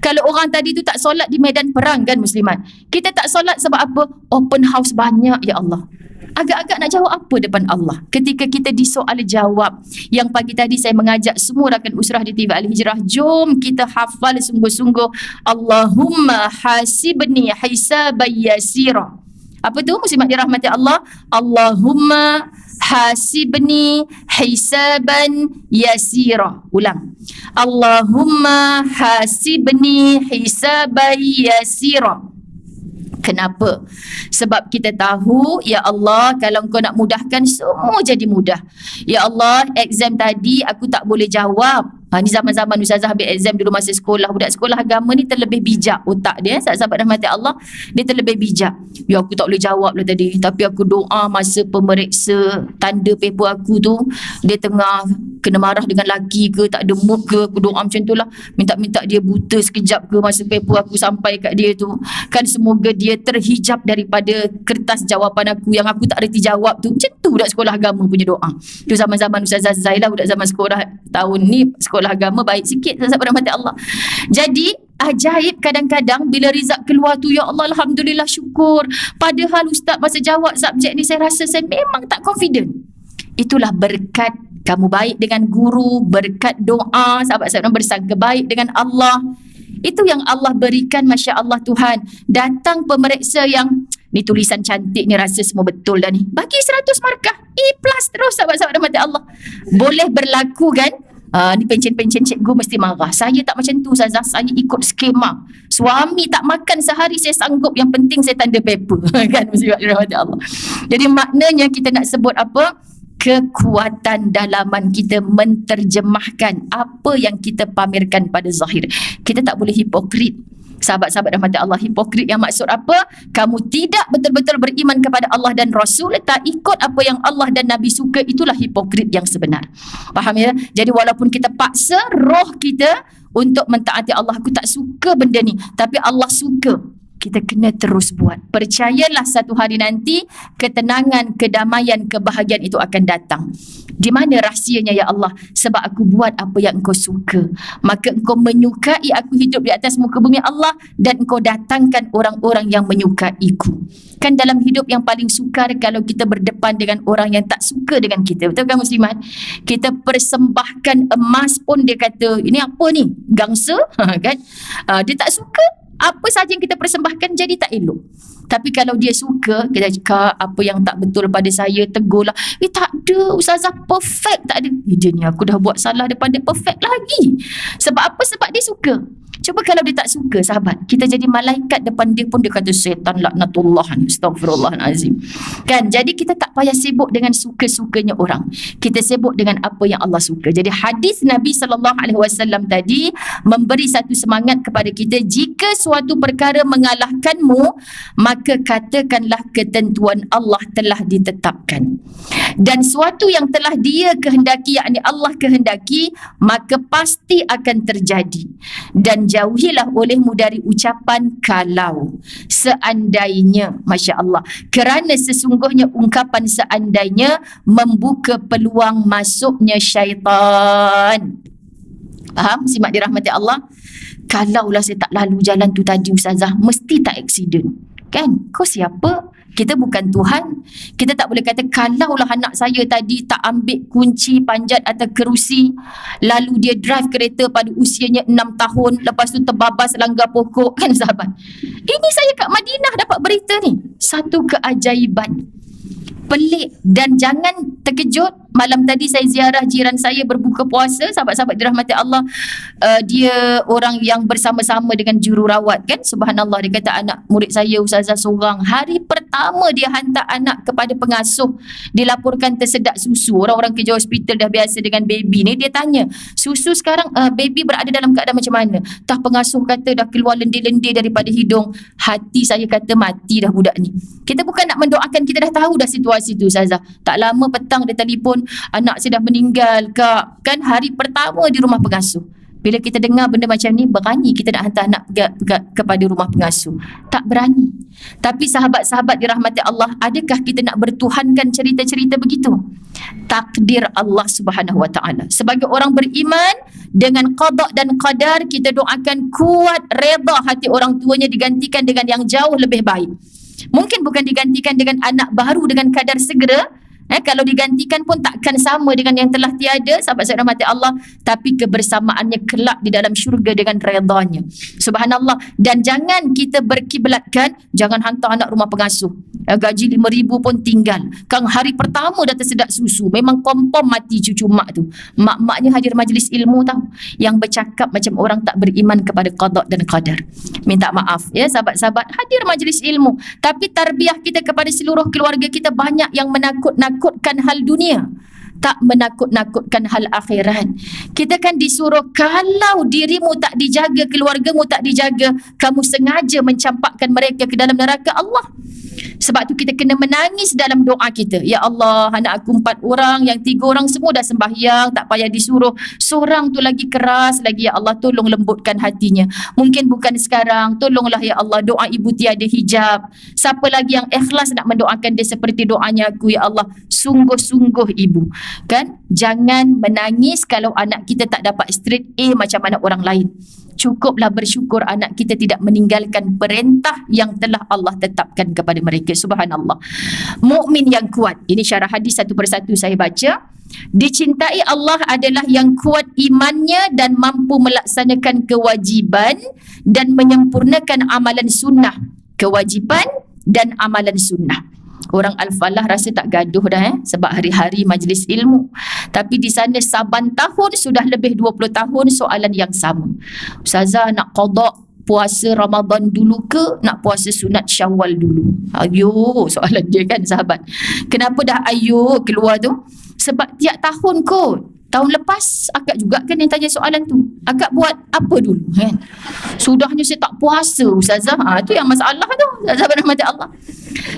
kalau orang tadi tu tak solat di medan perang kan muslimat. Kita tak solat sebab apa? Open house banyak ya Allah. Agak-agak nak jawab apa depan Allah ketika kita disoal jawab. Yang pagi tadi saya mengajak semua rakan usrah di TV Al-Hijrah, jom kita hafal sungguh-sungguh Allahumma hasibni hisaban yasira. Apa tu muslimat dirahmati Allah? Allahumma hasibni hisaban yasira. Ulang. Allahumma hasibni hisaban yasira. Kenapa? Sebab kita tahu, ya Allah, kalau kau nak mudahkan, semua jadi mudah. Ya Allah, exam tadi aku tak boleh jawab. Ni zaman-zaman Ustazah ambil exam dulu masa sekolah. Budak sekolah agama ni terlebih bijak otak dia. Sahabat rahmati Allah, dia terlebih bijak. Ya aku tak boleh jawab lah tadi. Tapi aku doa masa pemeriksa tanda paper aku tu, dia tengah kena marah dengan laki ke, tak ada mood ke, aku doa macam tu lah. Minta-minta dia buta sekejap ke masa paper aku sampai kat dia tu. Kan semoga dia terhijab daripada kertas jawapan aku yang aku tak reti jawab tu. Macam tu budak sekolah agama punya doa. Tu zaman-zaman Ustazah Zailah, budak zaman sekolah tahun ni, sekolah agama baik sikit sahabat rahmat Allah. Jadi ajaib kadang-kadang bila result keluar tu, ya Allah alhamdulillah syukur. Padahal ustaz masa jawab subjek ni saya rasa saya memang tak confident. Itulah berkat kamu baik dengan guru, berkat doa sahabat-sahabat bersangka baik dengan Allah. Itu yang Allah berikan, Masya Allah Tuhan. Datang pemeriksa yang ni tulisan cantik ni, rasa semua betul dah ni, bagi 100 markah A+ terus sahabat-sahabat rahmat Allah. Boleh berlaku kan? Ni pencen-pencen cikgu mesti marah. Saya tak macam tu Ustazah, saya ikut skema. Suami tak makan sehari saya sanggup, yang penting saya tanda paper. Kan mesti rahmat Allah. Jadi maknanya kita nak sebut apa? Kekuatan dalaman kita menterjemahkan apa yang kita pamerkan pada zahir. Kita tak boleh hipokrit. Sahabat-sahabat rahmat Allah, hipokrit yang maksud apa? Kamu tidak betul-betul beriman kepada Allah dan Rasul, tak ikut apa yang Allah dan Nabi suka, itulah hipokrit yang sebenar. Faham ya? Jadi walaupun kita paksa roh kita untuk mentaati Allah, aku tak suka benda ni, tapi Allah suka, kita kena terus buat. Percayalah satu hari nanti ketenangan, kedamaian, kebahagiaan itu akan datang. Di mana rahsianya ya Allah? Sebab aku buat apa yang engkau suka. Maka engkau menyukai aku hidup di atas muka bumi Allah, dan engkau datangkan orang-orang yang menyukaiku. Kan dalam hidup yang paling sukar kalau kita berdepan dengan orang yang tak suka dengan kita. Betul kan muslimat? Kita persembahkan emas pun dia kata, ini apa ni? Gangsa? Kan? Dia tak suka. Apa saja yang kita persembahkan jadi tak elok. Tapi kalau dia suka, kita cakap apa yang tak betul pada saya, tegurlah. Tak ada Ustazah, perfect tak ada. Dia ni aku dah buat salah depan dia, perfect lagi. Sebab apa? Sebab dia suka. Cuba kalau dia tak suka, sahabat, kita jadi malaikat depan dia pun dia kata setan laknatullah, astagfirullahalazim. Kan? Jadi kita tak payah sibuk dengan suka-sukanya orang. Kita sibuk dengan apa yang Allah suka. Jadi hadis Nabi SAW tadi memberi satu semangat kepada kita, jika suatu perkara mengalahkanmu, maka katakanlah ketentuan Allah telah ditetapkan. Dan suatu yang telah dia kehendaki, yakni Allah kehendaki, maka pasti akan terjadi. Dan jauhilah olehmu dari ucapan kalau, seandainya, Masya Allah. Kerana sesungguhnya ungkapan seandainya membuka peluang masuknya syaitan. Faham? Simak dirahmati Allah. Kalaulah saya tak lalu jalan tu tadi, Ustazah, mesti tak aksiden. Kan? Kau siapa? Kita bukan Tuhan. Kita tak boleh kata kalaulah anak saya tadi tak ambil kunci panjat atau kerusi, lalu dia drive kereta pada usianya 6 tahun, lepas tu terbabas langgar pokok. Kan sahabat? Ini saya kat Madinah dapat berita ni. Satu keajaiban. Pelik. Dan jangan terkejut, malam tadi saya ziarah jiran saya berbuka puasa, sahabat-sahabat dirahmati Allah. Dia orang yang bersama-sama dengan jururawat, kan? Subhanallah, dia kata anak murid saya Ustazah seorang, hari pertama dia hantar anak kepada pengasuh, dilaporkan tersedak susu. Orang-orang kerja hospital dah biasa dengan baby ni, dia tanya, susu sekarang baby berada dalam keadaan macam mana? Tah pengasuh kata dah keluar lendir-lendir daripada hidung. Hati saya kata mati dah budak ni. Kita bukan nak mendoakan, kita dah tahu dah situasi tu, Ustazah. Tak lama petang dia telefon, anak saya dah meninggal, Kak. Kan hari pertama di rumah pengasuh. Bila kita dengar benda macam ni, berani kita nak hantar anak kepada rumah pengasuh? Tak berani. Tapi sahabat-sahabat dirahmati Allah, adakah kita nak bertuhankan cerita-cerita begitu? Takdir Allah Subhanahu Wa Taala. Sebagai orang beriman, dengan qada dan qadar, kita doakan kuat reda hati orang tuanya, digantikan dengan yang jauh lebih baik. Mungkin bukan digantikan dengan anak baru dengan kadar segera. Kalau digantikan pun takkan sama dengan yang telah tiada, sahabat saya rahmati Allah, tapi kebersamaannya kelak di dalam syurga dengan redanya. Subhanallah. Dan jangan kita berkiblatkan, jangan hantar anak rumah pengasuh. Gaji 5,000 pun tinggal. Kang hari pertama dah tersedak susu, memang kompom mati cucu mak tu. Mak-maknya hadir majlis ilmu tahu, yang bercakap macam orang tak beriman kepada qada dan qadar. Minta maaf ya sahabat-sahabat, hadir majlis ilmu, tapi tarbiyah kita kepada seluruh keluarga kita banyak yang menakutkan hal dunia, tak menakut-nakutkan hal akhirat. Kita kan disuruh, kalau dirimu tak dijaga, keluargamu tak dijaga, kamu sengaja mencampakkan mereka ke dalam neraka Allah. Sebab tu kita kena menangis dalam doa kita. Ya Allah, anak aku 4 orang, yang 3 orang semua dah sembahyang, tak payah disuruh. Seorang tu lagi keras lagi, ya Allah, tolong lembutkan hatinya. Mungkin bukan sekarang, tolonglah ya Allah, doa ibu tiada hijab. Siapa lagi yang ikhlas nak mendoakan dia seperti doanya aku, ya Allah, sungguh-sungguh ibu. Kan? Jangan menangis kalau anak kita tak dapat straight A macam anak orang lain. Cukuplah bersyukur anak kita tidak meninggalkan perintah yang telah Allah tetapkan kepada mereka. Subhanallah. Mukmin yang kuat. Ini syarah hadis satu persatu saya baca. Dicintai Allah adalah yang kuat imannya dan mampu melaksanakan kewajiban dan menyempurnakan amalan sunnah. Kewajiban dan amalan sunnah. Orang Al-Falah rasa tak gaduh dah sebab hari-hari majlis ilmu. Tapi di sana saban tahun sudah lebih 20 tahun soalan yang sama. Ustazah, nak qada puasa Ramadan dulu ke nak puasa sunat Syawal dulu? Ayo, soalan dia kan sahabat. Kenapa dah ayo keluar tu? Sebab tiap tahun kot. Tahun lepas akak juga kan yang tanya soalan tu. Akak buat apa dulu kan? Sudahnya saya tak puasa Ustazah. Tu yang masalah tu. Sahabat rahmat Allah.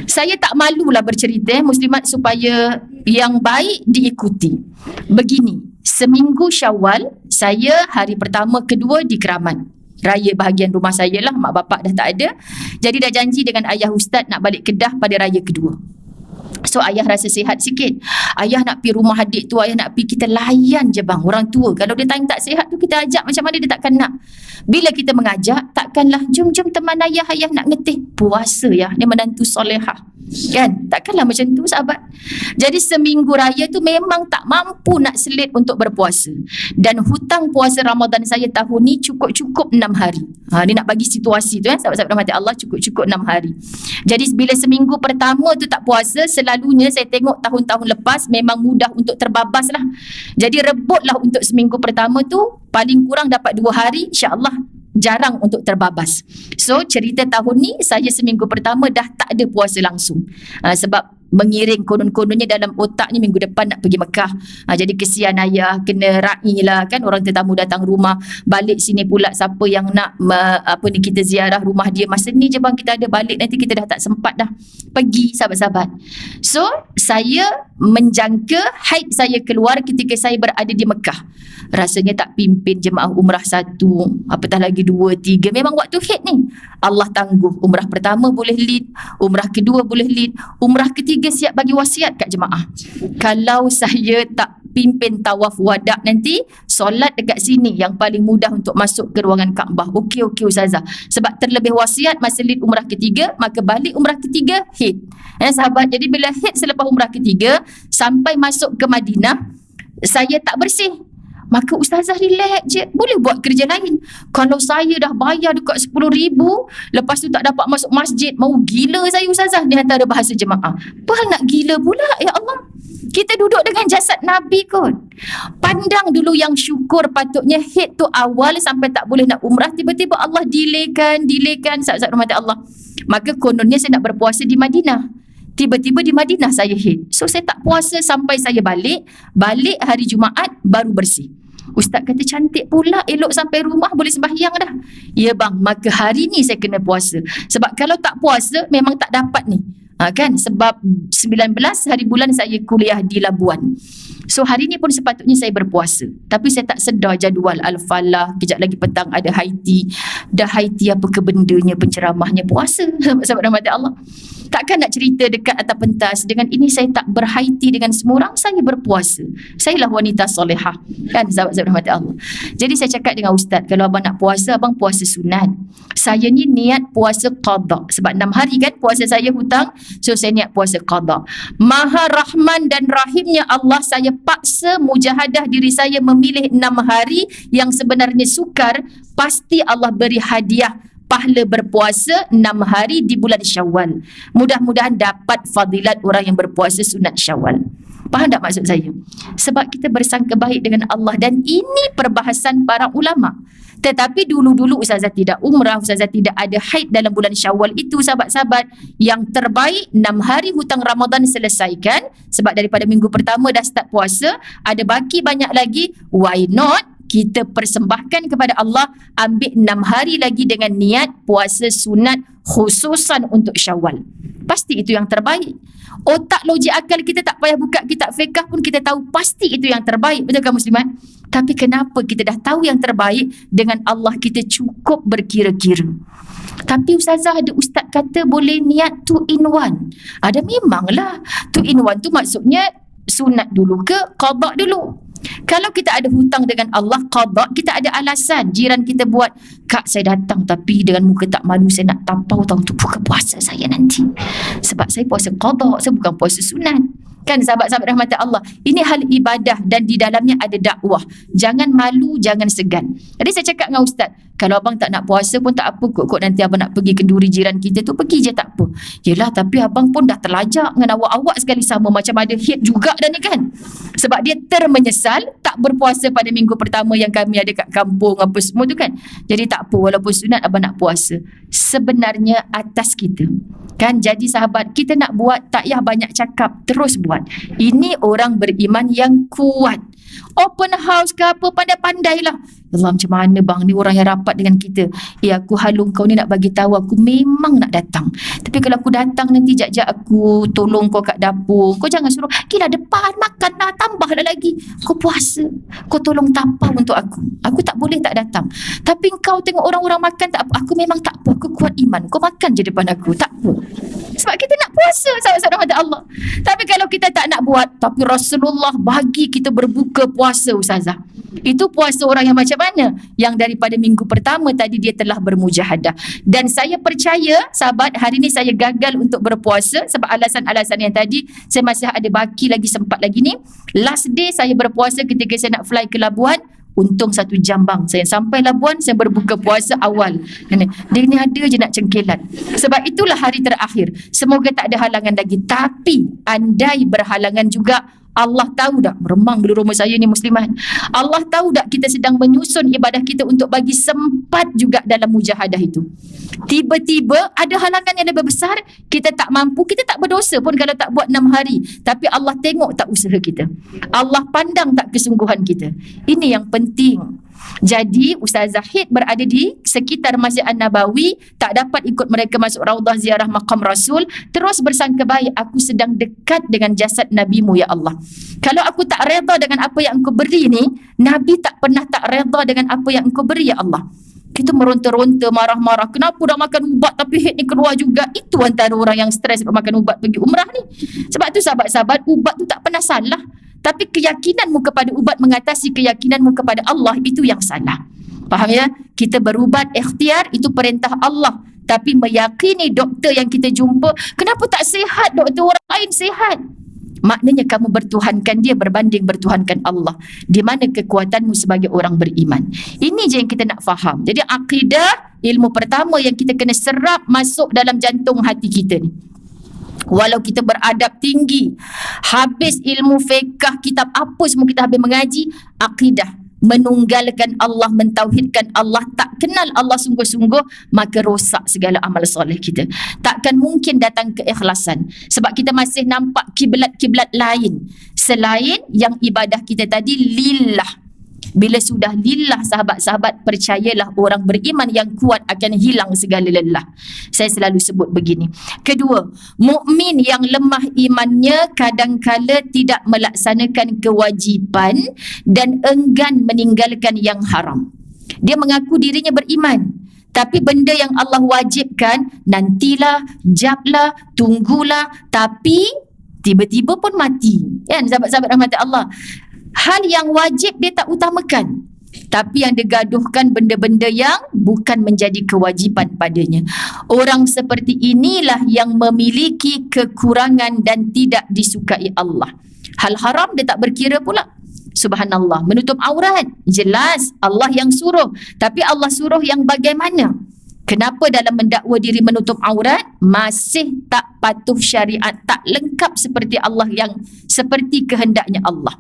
Saya tak malulah bercerita muslimat supaya yang baik diikuti. Begini, seminggu Syawal saya hari pertama kedua di Keramat. Raya bahagian rumah saya lah, mak bapak dah tak ada. Jadi dah janji dengan ayah ustaz nak balik Kedah pada raya kedua. So ayah rasa sihat sikit. Ayah nak pergi rumah adik tu, ayah nak pergi, kita layan je bang. Orang tua kalau dia tanya tak sihat tu, kita ajak macam mana dia takkan nak. Bila kita mengajak, takkanlah jom teman ayah nak ngetih. Puasa ya, dia menantu solehah. Kan? Takkanlah macam tu sahabat. Jadi seminggu raya tu memang tak mampu nak selit untuk berpuasa. Dan hutang puasa Ramadan saya tahun ni cukup-cukup 6 hari. Ni nak bagi situasi tu sahabat-sahabat rahmati Allah, cukup-cukup 6 hari. Jadi bila seminggu pertama tu tak puasa, selalunya saya tengok tahun-tahun lepas memang mudah untuk terbabas lah. Jadi rebutlah untuk seminggu pertama tu, paling kurang dapat 2 hari, insya-Allah jarang untuk terbabas. So cerita tahun ni saya seminggu pertama dah tak ada puasa langsung. Sebab mengiring konon-kononnya dalam otak ni minggu depan nak pergi Mekah. Jadi kesian ayah, kena ra'i lah kan, orang tetamu datang rumah, balik sini pula siapa yang nak kita ziarah rumah dia. Masa ni je bang kita ada, balik nanti kita dah tak sempat dah pergi sahabat-sahabat. So saya menjangka haid saya keluar ketika saya berada di Mekah. Rasanya tak pimpin jemaah umrah 1, apatah lagi 2, 3. Memang waktu haid ni Allah tangguh. Umrah pertama boleh lead, umrah kedua boleh lead, umrah ketiga siap bagi wasiat kat jemaah. Kalau saya tak pimpin tawaf wada' nanti, solat dekat sini yang paling mudah untuk masuk ke ruangan Kaabah. Okey Ustazah. Sebab terlebih wasiat masa lead umrah ketiga, maka balik umrah ketiga haid. Sahabat, jadi bila haid selepas umrah ketiga sampai masuk ke Madinah, saya tak bersih. Maka Ustazah relax je, boleh buat kerja lain. Kalau saya dah bayar dekat 10,000, lepas tu tak dapat masuk masjid, mau gila saya Ustazah. Ni antara bahasa jemaah. Apa nak gila pula, ya Allah. Kita duduk dengan jasad Nabi kot. Pandang dulu yang syukur, patutnya haid tu awal sampai tak boleh nak umrah, tiba-tiba Allah delaykan sahabat-sahabat rahmat Allah. Maka kononnya saya nak berpuasa di Madinah. Tiba-tiba di Madinah saya haid. So saya tak puasa sampai saya balik hari Jumaat baru bersih. Ustaz kata cantik pula, elok sampai rumah boleh sembahyang dah. Ya bang, maka hari ni saya kena puasa. Sebab kalau tak puasa memang tak dapat ni. Kan, sebab 19 hari bulan saya kuliah di Labuan. So hari ni pun sepatutnya saya berpuasa, tapi saya tak sedar jadual Al-Falah, kejap lagi petang ada high tea. Dah high tea apa ke bendanya, penceramahnya puasa. Sahabat rahmat Allah. Takkan nak cerita dekat atas pentas, dengan ini saya tak berhigh tea dengan semua orang, saya berpuasa. Saya lah wanita solehah. Kan sahabat-sahabat rahmat Allah. Jadi saya cakap dengan ustaz, kalau abang nak puasa, abang puasa sunat. Saya ni niat puasa qada. Sebab 6 hari kan puasa saya hutang. So saya niat puasa qada. Maha Rahman dan Rahimnya Allah, saya paksa mujahadah diri saya memilih 6 hari yang sebenarnya sukar. Pasti Allah beri hadiah pahala berpuasa 6 hari di bulan Syawal. Mudah-mudahan dapat fadilat orang yang berpuasa sunat Syawal. Faham tak maksud saya? Sebab kita bersangka baik dengan Allah, dan ini perbahasan para ulama. Tetapi dulu-dulu Ustazah tidak umrah, Ustazah tidak ada haid dalam bulan Syawal itu sahabat-sahabat. Yang terbaik 6 hari hutang Ramadan selesaikan. Sebab daripada minggu pertama dah start puasa, ada baki banyak lagi. Why not kita persembahkan kepada Allah, ambil 6 hari lagi dengan niat puasa sunat khususan untuk Syawal. Pasti itu yang terbaik. Otak logik akal kita tak payah buka kitab fiqh pun kita tahu pasti itu yang terbaik. Betul kan muslimat? Tapi kenapa kita dah tahu yang terbaik, dengan Allah kita cukup berkira-kira. Tapi Ustazah, ada ustaz kata boleh niat 2 in 1. Ada, memanglah 2 in 1 tu maksudnya sunat dulu ke qada dulu. Kalau kita ada hutang dengan Allah qada, kita ada alasan. Jiran kita buat, kak saya datang tapi dengan muka tak malu, saya nak tapau tahu tu buka puasa saya nanti. Sebab saya puasa qada, saya bukan puasa sunat. Kan sahabat-sahabat rahmat Allah, ini hal ibadah dan di dalamnya ada dakwah. Jangan malu, jangan segan. Jadi saya cakap dengan ustaz, kalau abang tak nak puasa pun tak apa kot, nanti abang nak pergi kenduri jiran kita tu, pergi je tak apa. Yelah, tapi abang pun dah terlajak dengan awak-awak sekali sama, macam ada hit juga dah ni kan. Sebab dia termenyesal tak berpuasa pada minggu pertama yang kami ada kat kampung apa semua tu kan. Jadi tak apa, walaupun sunat abang nak puasa. Sebenarnya atas kita. Kan, jadi sahabat, kita nak buat tak payah banyak cakap, terus buat. Ini orang beriman yang kuat. Open house ke apa, pandai-pandailah. Allah, macam mana bang ni orang yang rapat dengan kita? Aku halung kau ni nak bagi tahu aku memang nak datang. Tapi kalau aku datang nanti jap-jap aku tolong kau kat dapur. Kau jangan suruh, gila depan makan lah, tambahlah lagi. Kau puasa, kau tolong tapau untuk aku. Aku tak boleh tak datang. Tapi kau tengok orang-orang makan tak apa. Aku memang tak apa, aku kuat iman. Kau makan je depan aku, tak apa. Sebab kita nak puasa, sahabat-sahabat Allah. Tapi kalau kita tak nak buat, tapi Rasulullah bagi kita berbuka puasa Ustazah. Itu puasa orang yang macam mana? Yang daripada minggu pertama tadi dia telah bermujahadah. Dan saya percaya sahabat, hari ni saya gagal untuk berpuasa sebab alasan-alasan yang tadi. Saya masih ada baki lagi, sempat lagi ni. Last day saya berpuasa ketika saya nak fly ke Labuan. untung 1 jam bang, saya sampai Labuan, saya berbuka puasa awal. Dia ni ada je nak cengkelat. Sebab itulah hari terakhir. Semoga tak ada halangan lagi. Tapi andai berhalangan juga, Allah tahu tak, meremang bulu rumah saya ni muslimat, Allah tahu tak kita sedang menyusun ibadah kita untuk bagi sempat juga dalam mujahadah itu. Tiba-tiba ada halangan yang lebih besar, kita tak mampu, kita tak berdosa pun kalau tak buat 6 hari. Tapi Allah tengok tak usaha kita, Allah pandang tak kesungguhan kita. Ini yang penting. Jadi Ustaz Zahid berada di sekitar Masjid An-Nabawi, tak dapat ikut mereka masuk Raudah ziarah maqam Rasul, terus bersangka baik, aku sedang dekat dengan jasad Nabimu ya Allah. Kalau aku tak redha dengan apa yang Engkau beri ni, Nabi tak pernah tak redha dengan apa yang Engkau beri ya Allah. Kita meronta-ronta, marah-marah, kenapa dah makan ubat tapi head ni keluar juga. Itu antara orang yang stres makan ubat pergi umrah ni. Sebab tu sahabat-sahabat, ubat tu tak pernah salah, tapi keyakinanmu kepada ubat mengatasi keyakinanmu kepada Allah, itu yang salah. Faham ya? Kita berubat ikhtiar, itu perintah Allah. Tapi meyakini doktor yang kita jumpa, kenapa tak sihat doktor, orang lain sihat? Maknanya kamu bertuhankan dia berbanding bertuhankan Allah. Di mana kekuatanmu sebagai orang beriman? Ini je yang kita nak faham. Jadi akidah, ilmu pertama yang kita kena serap masuk dalam jantung hati kita ni. Walau kita beradab tinggi, habis ilmu fiqh, kitab apa semua kita habis mengaji, akidah, menunggalkan Allah, mentauhidkan Allah, tak kenal Allah sungguh-sungguh, maka rosak segala amal soleh kita. Takkan mungkin datang keikhlasan, sebab kita masih nampak kiblat-kiblat lain selain yang ibadah kita tadi lillah. Bila sudah lillah, sahabat-sahabat, percayalah orang beriman yang kuat akan hilang segala lelah. Saya selalu sebut begini. Kedua, mukmin yang lemah imannya kadangkala tidak melaksanakan kewajipan dan enggan meninggalkan yang haram. Dia mengaku dirinya beriman, tapi benda yang Allah wajibkan, nantilah, jablah, tunggulah, tapi tiba-tiba pun mati. Kan sahabat-sahabat rahmat Allah? Hal yang wajib dia tak utamakan, tapi yang digaduhkan benda-benda yang bukan menjadi kewajipan padanya. Orang seperti inilah yang memiliki kekurangan dan tidak disukai Allah. Hal haram dia tak berkira pula. Subhanallah, menutup aurat, jelas Allah yang suruh, tapi Allah suruh yang bagaimana? Kenapa dalam mendakwa diri menutup aurat masih tak patuh syariat, tak lengkap seperti Allah, yang seperti kehendaknya Allah?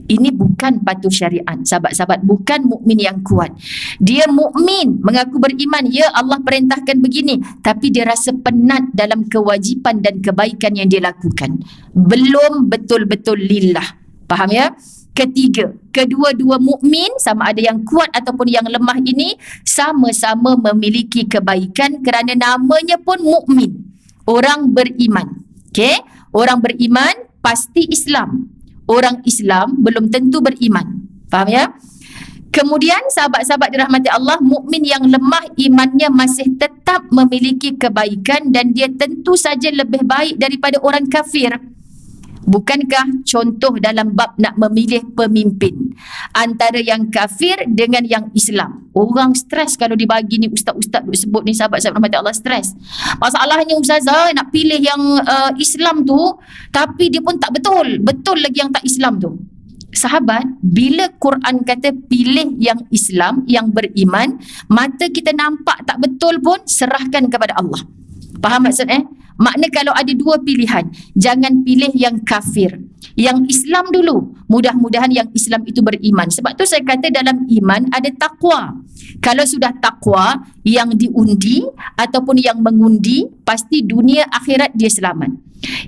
Ini bukan patuh syariat, sahabat-sahabat, bukan mukmin yang kuat. Dia mukmin, mengaku beriman, ya Allah perintahkan begini, tapi dia rasa penat dalam kewajipan dan kebaikan yang dia lakukan. Belum betul-betul lillah. Faham ya? Ketiga, kedua-dua mukmin, sama ada yang kuat ataupun yang lemah ini, sama-sama memiliki kebaikan kerana namanya pun mukmin, orang beriman. Okey, orang beriman pasti Islam. Orang Islam belum tentu beriman. Faham ya? Kemudian sahabat-sahabat dirahmati Allah, mukmin yang lemah imannya masih tetap memiliki kebaikan dan dia tentu saja lebih baik daripada orang kafir. Bukankah contoh dalam bab nak memilih pemimpin antara yang kafir dengan yang Islam? Orang stres kalau dibagi ni, ustaz-ustaz duk sebut ni, sahabat-sahabat rahmat Allah, stres. Masalahnya ustazah nak pilih yang Islam tu, tapi dia pun tak betul. Betul lagi yang tak Islam tu. Sahabat, bila Quran kata pilih yang Islam, yang beriman, mata kita nampak tak betul pun, serahkan kepada Allah. Faham maksud Makna kalau ada dua pilihan, jangan pilih yang kafir, yang Islam dulu. Mudah-mudahan yang Islam itu beriman. Sebab tu saya kata dalam iman ada takwa. Kalau sudah takwa, yang diundi ataupun yang mengundi, pasti dunia akhirat dia selamat.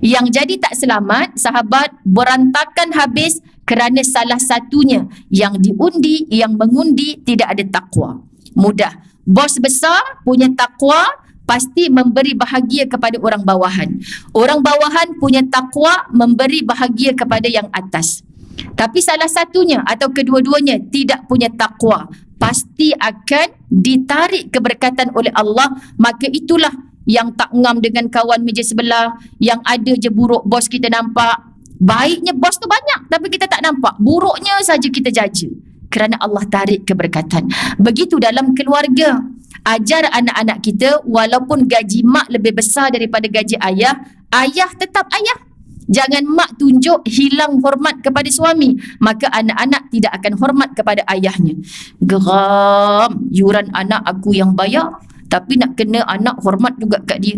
Yang jadi tak selamat, sahabat, berantakan habis kerana salah satunya, yang diundi, yang mengundi tidak ada takwa. Mudah. Bos besar punya takwa, pasti memberi bahagia kepada orang bawahan. Orang bawahan punya takwa, memberi bahagia kepada yang atas. Tapi salah satunya atau kedua-duanya tidak punya takwa, pasti akan ditarik keberkatan oleh Allah. Maka itulah yang tak ngam dengan kawan meja sebelah, yang ada je buruk bos kita nampak. Baiknya bos tu banyak, tapi kita tak nampak. Buruknya saja kita jaja. Kerana Allah tarik keberkatan. Begitu dalam keluarga. Ajar anak-anak kita, walaupun gaji mak lebih besar daripada gaji ayah, ayah tetap ayah. Jangan mak tunjuk hilang hormat kepada suami, maka anak-anak tidak akan hormat kepada ayahnya. Geram, yuran anak aku yang bayar, tapi nak kena anak hormat juga kat dia.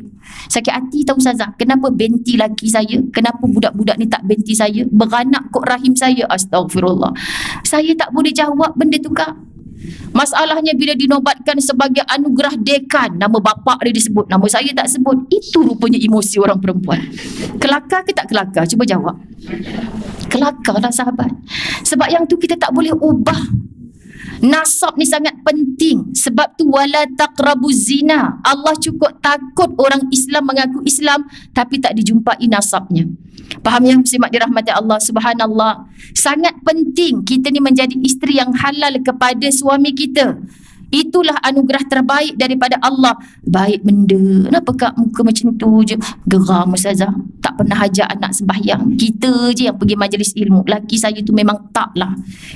Sakit hati tahu Ustazah. Kenapa benti laki saya? Kenapa budak-budak ni tak benti saya? Beranak kot rahim saya. Astagfirullah. Saya tak boleh jawab benda tu Kak. Masalahnya bila dinobatkan sebagai anugerah dekan, nama bapak dia disebut, nama saya tak sebut. Itu rupanya emosi orang perempuan. Kelakar ke tak kelakar? Cuba jawab. Kelakar lah sahabat. Sebab yang tu kita tak boleh ubah. Nasab ni sangat penting. Sebab tu wala taqrabuz zina. Allah cukup takut orang Islam mengaku Islam tapi tak dijumpai nasabnya. Faham yang muslimat dirahmati Allah? Subhanallah. Sangat penting kita ni menjadi isteri yang halal kepada suami kita. Itulah anugerah terbaik daripada Allah. Baik benda. Kenapa Kak muka macam tu je? Geram Ustazah. Tak pernah ajak anak sembahyang. Kita je yang pergi majlis ilmu. Laki saya tu memang tak lah.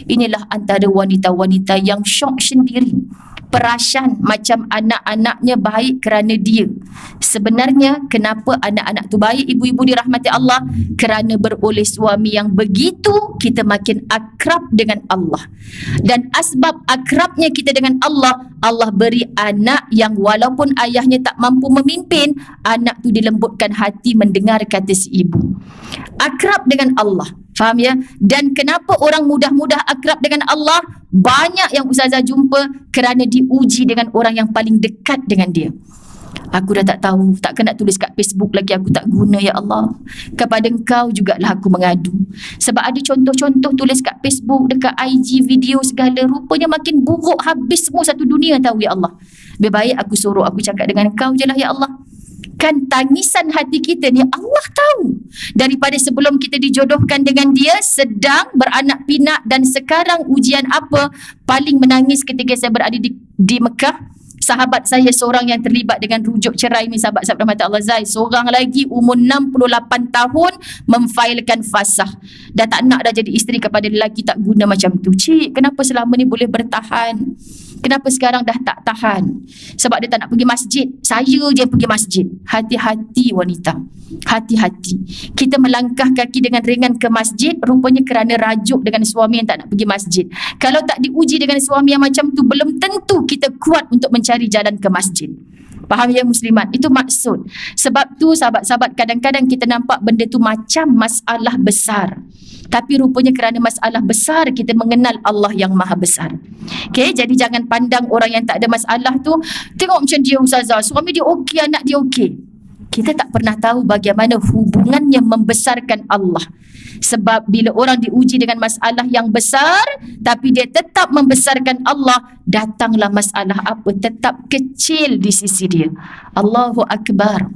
Inilah antara wanita-wanita yang syok sendiri. Perasan macam anak-anaknya baik kerana dia. Sebenarnya kenapa anak-anak tu baik, ibu-ibu dirahmati Allah? Kerana beroleh suami yang begitu, kita makin akrab dengan Allah. Dan asbab akrabnya kita dengan Allah, Allah beri anak yang walaupun ayahnya tak mampu memimpin, anak tu dilembutkan hati mendengar kata si ibu. Akrab dengan Allah. Faham ya? Dan kenapa orang mudah-mudah akrab dengan Allah? Banyak yang Ustazah jumpa kerana diuji dengan orang yang paling dekat dengan dia. Aku dah tak tahu, tak kena tulis kat Facebook lagi, aku tak guna ya Allah. Kepada engkau jugalah aku mengadu. Sebab ada contoh-contoh tulis kat Facebook, dekat IG, video segala, rupanya makin buruk habis semua satu dunia tahu ya Allah. Lebih baik aku suruh aku cakap dengan engkau je lah ya Allah. Kan tangisan hati kita ni Allah tahu. Daripada sebelum kita dijodohkan dengan dia, sedang beranak pinak dan sekarang ujian apa, paling menangis ketika saya berada di Mekah. Sahabat saya seorang yang terlibat dengan rujuk cerai ni, sahabat-sahabat rahmat Allah Zai. Seorang lagi umur 68 tahun memfailkan fasah. Dah tak nak dah jadi isteri kepada lelaki tak guna macam tu. Cik, kenapa selama ni boleh bertahan? Kenapa sekarang dah tak tahan? Sebab dia tak nak pergi masjid. Saya je yang pergi masjid. Hati-hati wanita. Hati-hati. Kita melangkah kaki dengan ringan ke masjid, rupanya kerana rajuk dengan suami yang tak nak pergi masjid. Kalau tak diuji dengan suami yang macam tu, belum tentu kita kuat untuk mencari jalan ke masjid. Faham ya muslimat? Itu maksud. Sebab tu sahabat-sahabat, kadang-kadang kita nampak benda tu macam masalah besar. Tapi rupanya kerana masalah besar, kita mengenal Allah yang maha besar. Okay, jadi jangan pandang orang yang tak ada masalah tu, tengok macam dia Ustazah, suami dia okey, anak dia okey. Kita tak pernah tahu bagaimana hubungannya membesarkan Allah. Sebab bila orang diuji dengan masalah yang besar, tapi dia tetap membesarkan Allah, datanglah masalah apa, tetap kecil di sisi dia. Allahu Akbar.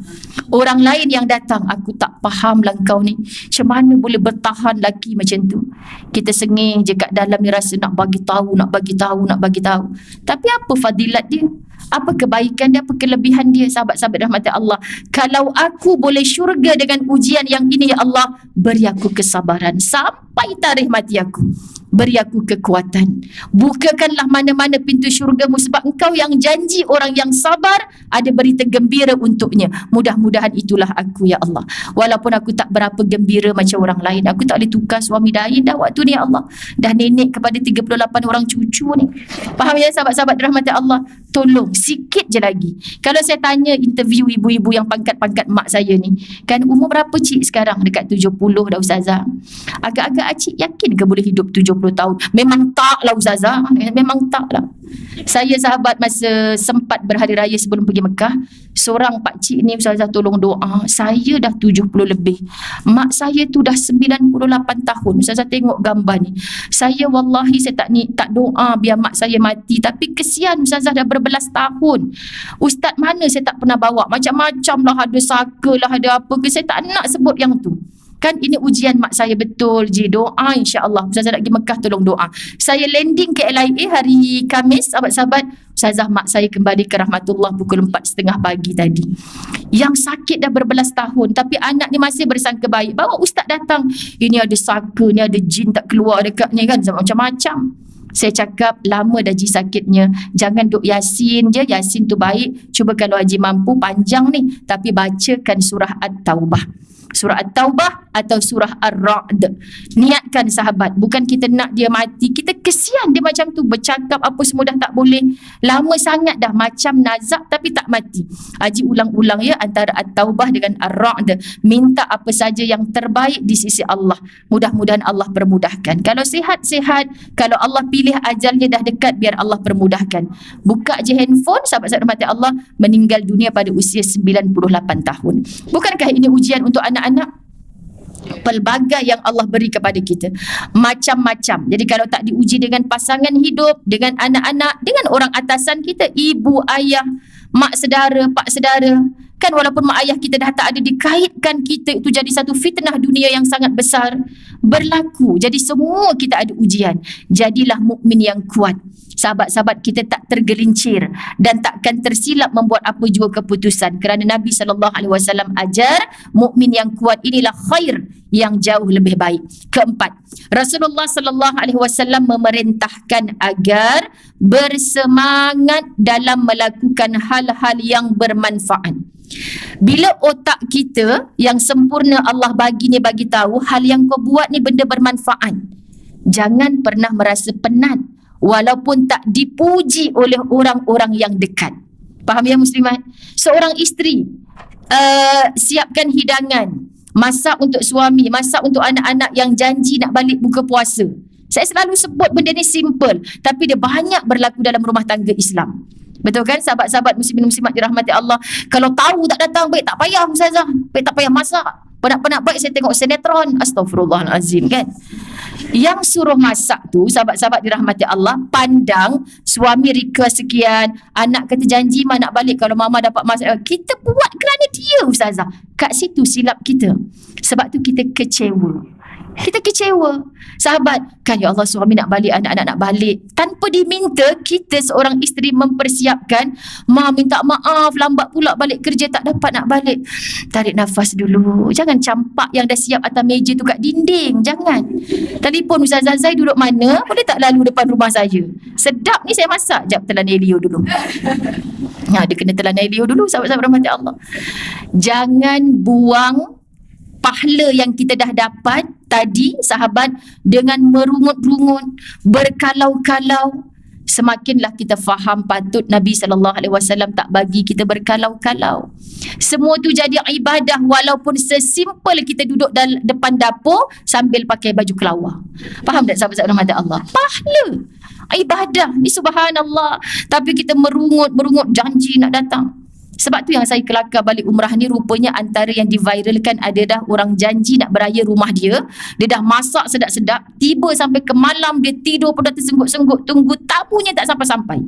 Orang lain yang datang, aku tak faham lah kau ni, macam mana boleh bertahan laki macam tu. Kita sengih je kat dalam ni, rasa nak bagi tahu, nak bagi tahu, nak bagi tahu. Tapi apa fadilat dia? Apa kebaikan dia, apa kelebihan dia? Sahabat-sahabat rahmat Allah, kalau aku boleh syurga dengan ujian yang ini ya Allah, beri aku kesabaran sampai tarikh mati aku. Beri aku kekuatan. Bukakanlah mana-mana pintu syurgamu, sebab engkau yang janji orang yang sabar ada berita gembira untuknya. Mudah-mudahan itulah aku ya Allah. Walaupun aku tak berapa gembira macam orang lain, aku tak boleh tukar suami lain dah waktu ni ya Allah. Dah nenek kepada 38 orang cucu ni. Faham ya sahabat-sahabat rahmat Allah? Tolong sikit je lagi. Kalau saya tanya interview ibu-ibu yang pangkat-pangkat mak saya ni, kan umur berapa cik sekarang? Dekat 70 dah Ustazah. Agak-agak cik yakin ke boleh hidup 70 tahun? Memang tak lah Ustazah. Memang tak lah. Saya sahabat masa sempat berhari raya sebelum pergi Mekah, seorang pakcik ni Ustazah tolong doa. Saya dah 70 lebih. Mak saya tu dah 98 tahun. Ustazah tengok gambar ni. Saya wallahi saya tak doa biar mak saya mati. Tapi kesian Ustazah dah berbelas tahun. Ustaz mana saya tak pernah bawa. Macam-macam lah, ada saka lah, ada apa ke. Saya tak nak sebut yang tu. Kan ini ujian mak saya betul je. Doa insya-Allah. Ustazah nak pergi Mekah, tolong doa. Saya landing ke LIA hari Khamis, sahabat-sahabat. Ustazah mak saya kembali ke rahmatullah pukul 4.30 pagi tadi. Yang sakit dah berbelas tahun, tapi anak ni masih bersangka baik. Bawa ustaz datang. Ini ada saka, ni ada jin tak keluar dekat ni kan. Macam-macam. Saya cakap lama dah sakitnya, jangan duk Yasin je. Yasin tu baik. Cuba kalau Haji mampu panjang ni, tapi bacakan surah At-Taubah. Surah At-Taubah atau surah Ar-Ra'd. Niatkan sahabat, bukan kita nak dia mati. Kita kesian dia macam tu, bercakap apa semua dah tak boleh. Lama sangat dah macam nazak tapi tak mati. Haji ulang-ulang ya antara At-Taubah dengan Ar-Ra'd. Minta apa saja yang terbaik di sisi Allah. Mudah-mudahan Allah permudahkan. Kalau sihat-sihat, kalau Allah pilih ajalnya dah dekat, biar Allah permudahkan. Buka je handphone, sahabat-sahabat rahmati Allah, meninggal dunia pada usia 98 tahun. Bukankah ini ujian untuk anak-anak? Pelbagai yang Allah beri kepada kita, macam-macam. Jadi kalau tak diuji dengan pasangan hidup, dengan anak-anak, dengan orang atasan kita, ibu, ayah, mak sedara, pak sedara, kan walaupun mak ayah kita dah tak ada, dikaitkan kita, itu jadi satu fitnah dunia yang sangat besar berlaku. Jadi semua kita ada ujian. Jadilah mukmin yang kuat. Sahabat-sahabat kita tak tergelincir dan takkan tersilap membuat apa jua keputusan, kerana Nabi SAW ajar mukmin yang kuat inilah khair yang jauh lebih baik. Keempat, Rasulullah SAW memerintahkan agar bersemangat dalam melakukan hal-hal yang bermanfaat. Bila otak kita yang sempurna Allah bagi ni bagi tahu hal yang kau buat ni benda bermanfaat, jangan pernah merasa penat walaupun tak dipuji oleh orang-orang yang dekat. Faham ya muslimat? Seorang isteri siapkan hidangan, masak untuk suami, masak untuk anak-anak yang janji nak balik buka puasa. Saya selalu sebut benda ni simple, tapi dia banyak berlaku dalam rumah tangga Islam. Betul kan sahabat-sahabat muslimin muslimat dirahmati Allah? Kalau tahu tak datang, baik tak payah ustazah, baik tak payah masak. Penat-penat baik saya tengok sinetron. Astaghfirullahalazim kan. Yang suruh masak tu sahabat-sahabat dirahmati Allah, pandang suami request sekian, anak kata janji mah nak balik kalau mama dapat masak, kita buat kerana dia ustazah. Kat situ silap kita. Sebab tu kita kecewa. Kita kecewa. Sahabat, kan ya Allah suami nak balik, anak-anak nak balik. Tanpa diminta, kita seorang isteri mempersiapkan, ma minta maaf, lambat pula balik kerja, tak dapat nak balik. Tarik nafas dulu. Jangan campak yang dah siap atas meja tu kat dinding. Jangan. Telefon Ustazah Zai duduk mana? Boleh tak lalu depan rumah saya? Sedap ni saya masak. Jap telan Elio dulu. Dia kena telan Elio dulu, sahabat-sahabat rahmati Allah. Jangan buang pahala yang kita dah dapat tadi sahabat dengan merungut-rungut, berkalau-kalau. Semakinlah kita faham patut Nabi SAW tak bagi kita berkalau-kalau. Semua tu jadi ibadah walaupun sesimpel kita duduk depan dapur sambil pakai baju kelawar. Faham tak sahabat-sahabat rahmat Allah? Pahala ibadah ni subhanallah, tapi kita merungut janji nak datang. Sebab tu yang saya kelakar balik umrah ni, rupanya antara yang diviralkan ada dah orang janji nak beraya rumah dia. Dia dah masak sedap-sedap, tiba sampai ke malam dia tidur pun dah tersenggut-senggut, tunggu tamunya tak sampai-sampai.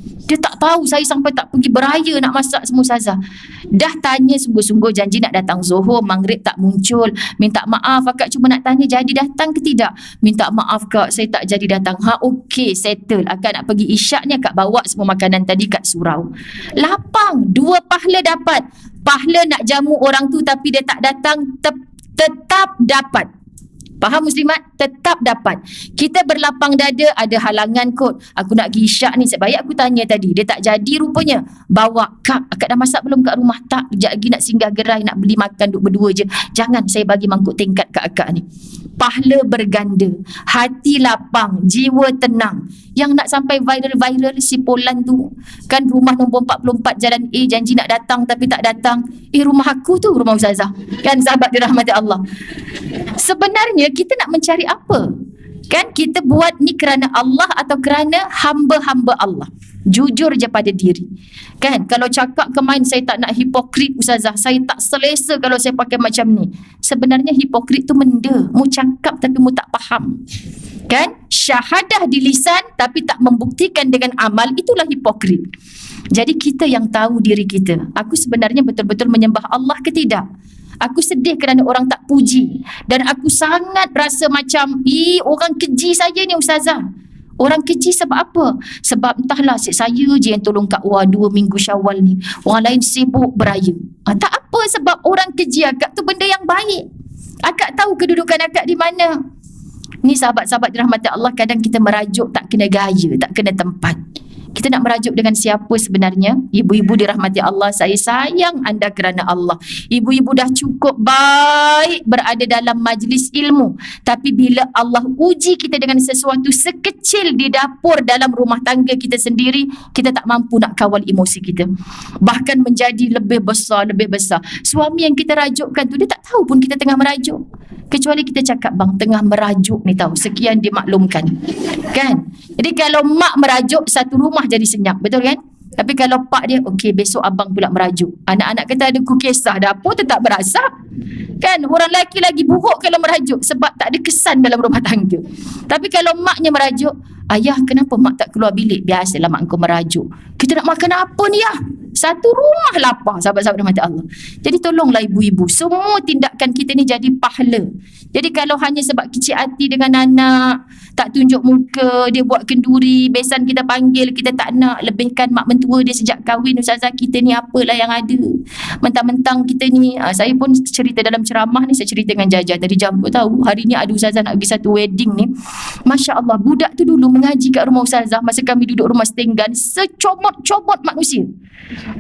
Dia tak tahu saya sampai tak pergi beraya nak masak semua ustazah. Dah tanya sungguh-sungguh janji nak datang Zuhur, Maghrib tak muncul. Minta maaf akak, cuma nak tanya jadi datang ke tidak? Minta maaf kak, saya tak jadi datang. Okey, settle. Akak nak pergi isyak ni, akak bawa semua makanan tadi kat surau. Lapang, 2 pahala dapat. Pahala nak jamu orang tu tapi dia tak datang, tetap dapat. Faham muslimat? Tetap dapat. Kita berlapang dada, ada halangan kot. Aku nak pergi isyak ni, sebaik aku tanya tadi. Dia tak jadi rupanya. Bawa, kak, akak dah masak belum kat rumah? Tak, kejap lagi nak singgah gerai, nak beli makan, duk berdua je. Jangan, saya bagi mangkuk tingkat kat akak ni. Pahala berganda, hati lapang, jiwa tenang. Yang nak sampai viral-viral si Polan tu, kan rumah nombor 44 Jalan A, janji nak datang tapi tak datang. Rumah aku tu, rumah Ustazah. Kan sahabat dirahmati Allah. Sebenarnya kita nak mencari apa? Kan kita buat ni kerana Allah atau kerana hamba-hamba Allah? Jujur je pada diri. Kan kalau cakap ke main saya tak nak hipokrit Ustazah, saya tak selesa kalau saya pakai macam ni. Sebenarnya hipokrit tu benda, mu cakap tapi mu tak faham. Kan syahadah di lisan tapi tak membuktikan dengan amal, itulah hipokrit. Jadi kita yang tahu diri kita, aku sebenarnya betul-betul menyembah Allah ke tidak? Aku sedih kerana orang tak puji. Dan aku sangat rasa macam, orang keji saja ni Ustazah. Orang keji sebab apa? Sebab entahlah saya je yang tolong Kak Wah 2 minggu Syawal ni. Orang lain sibuk beraya. Tak apa sebab orang keji akak tu benda yang baik. Akak tahu kedudukan akak di mana. Ni sahabat-sahabat dirahmati Allah, kadang kita merajuk tak kena gaya, tak kena tempat. Kita nak merajuk dengan siapa sebenarnya? Ibu-ibu dirahmati Allah, saya sayang anda kerana Allah. Ibu-ibu dah cukup baik berada dalam majlis ilmu. Tapi bila Allah uji kita dengan sesuatu sekecil di dapur dalam rumah tangga kita sendiri, kita tak mampu nak kawal emosi kita. Bahkan menjadi lebih besar. Suami yang kita rajukkan tu, dia tak tahu pun kita tengah merajuk. Kecuali kita cakap, bang tengah merajuk ni tahu, sekian dimaklumkan. Kan? Jadi kalau mak merajuk, satu rumah jadi senyap, betul kan? Tapi kalau pak dia, okey besok abang pula merajuk. Anak-anak kata ada kisah dapur tetap berasap. Kan? Orang lelaki lagi buruk kalau merajuk sebab tak ada kesan dalam rumah tangga. Tapi kalau maknya merajuk, ayah kenapa mak tak keluar bilik? Biasalah mak kau merajuk. Kita nak makan apa ni ya? Satu rumah lapar, sahabat-sahabat rahmat Allah. Jadi tolonglah ibu-ibu, semua tindakan kita ni jadi pahala. Jadi kalau hanya sebab kecil hati dengan anak, tak tunjuk muka, dia buat kenduri, besan kita panggil, kita tak nak, lebihkan mak mentua dia sejak kahwin, ustazah kita ni apalah yang ada. Mentang-mentang kita ni, saya pun cerita dalam ceramah ni, saya cerita dengan Jaja tadi jam, tahu hari ni ada ustazah nak pergi satu wedding ni. Masya Allah, budak tu dulu mengaji kat rumah ustazah masa kami duduk rumah setenggan, secomot-comot manusia.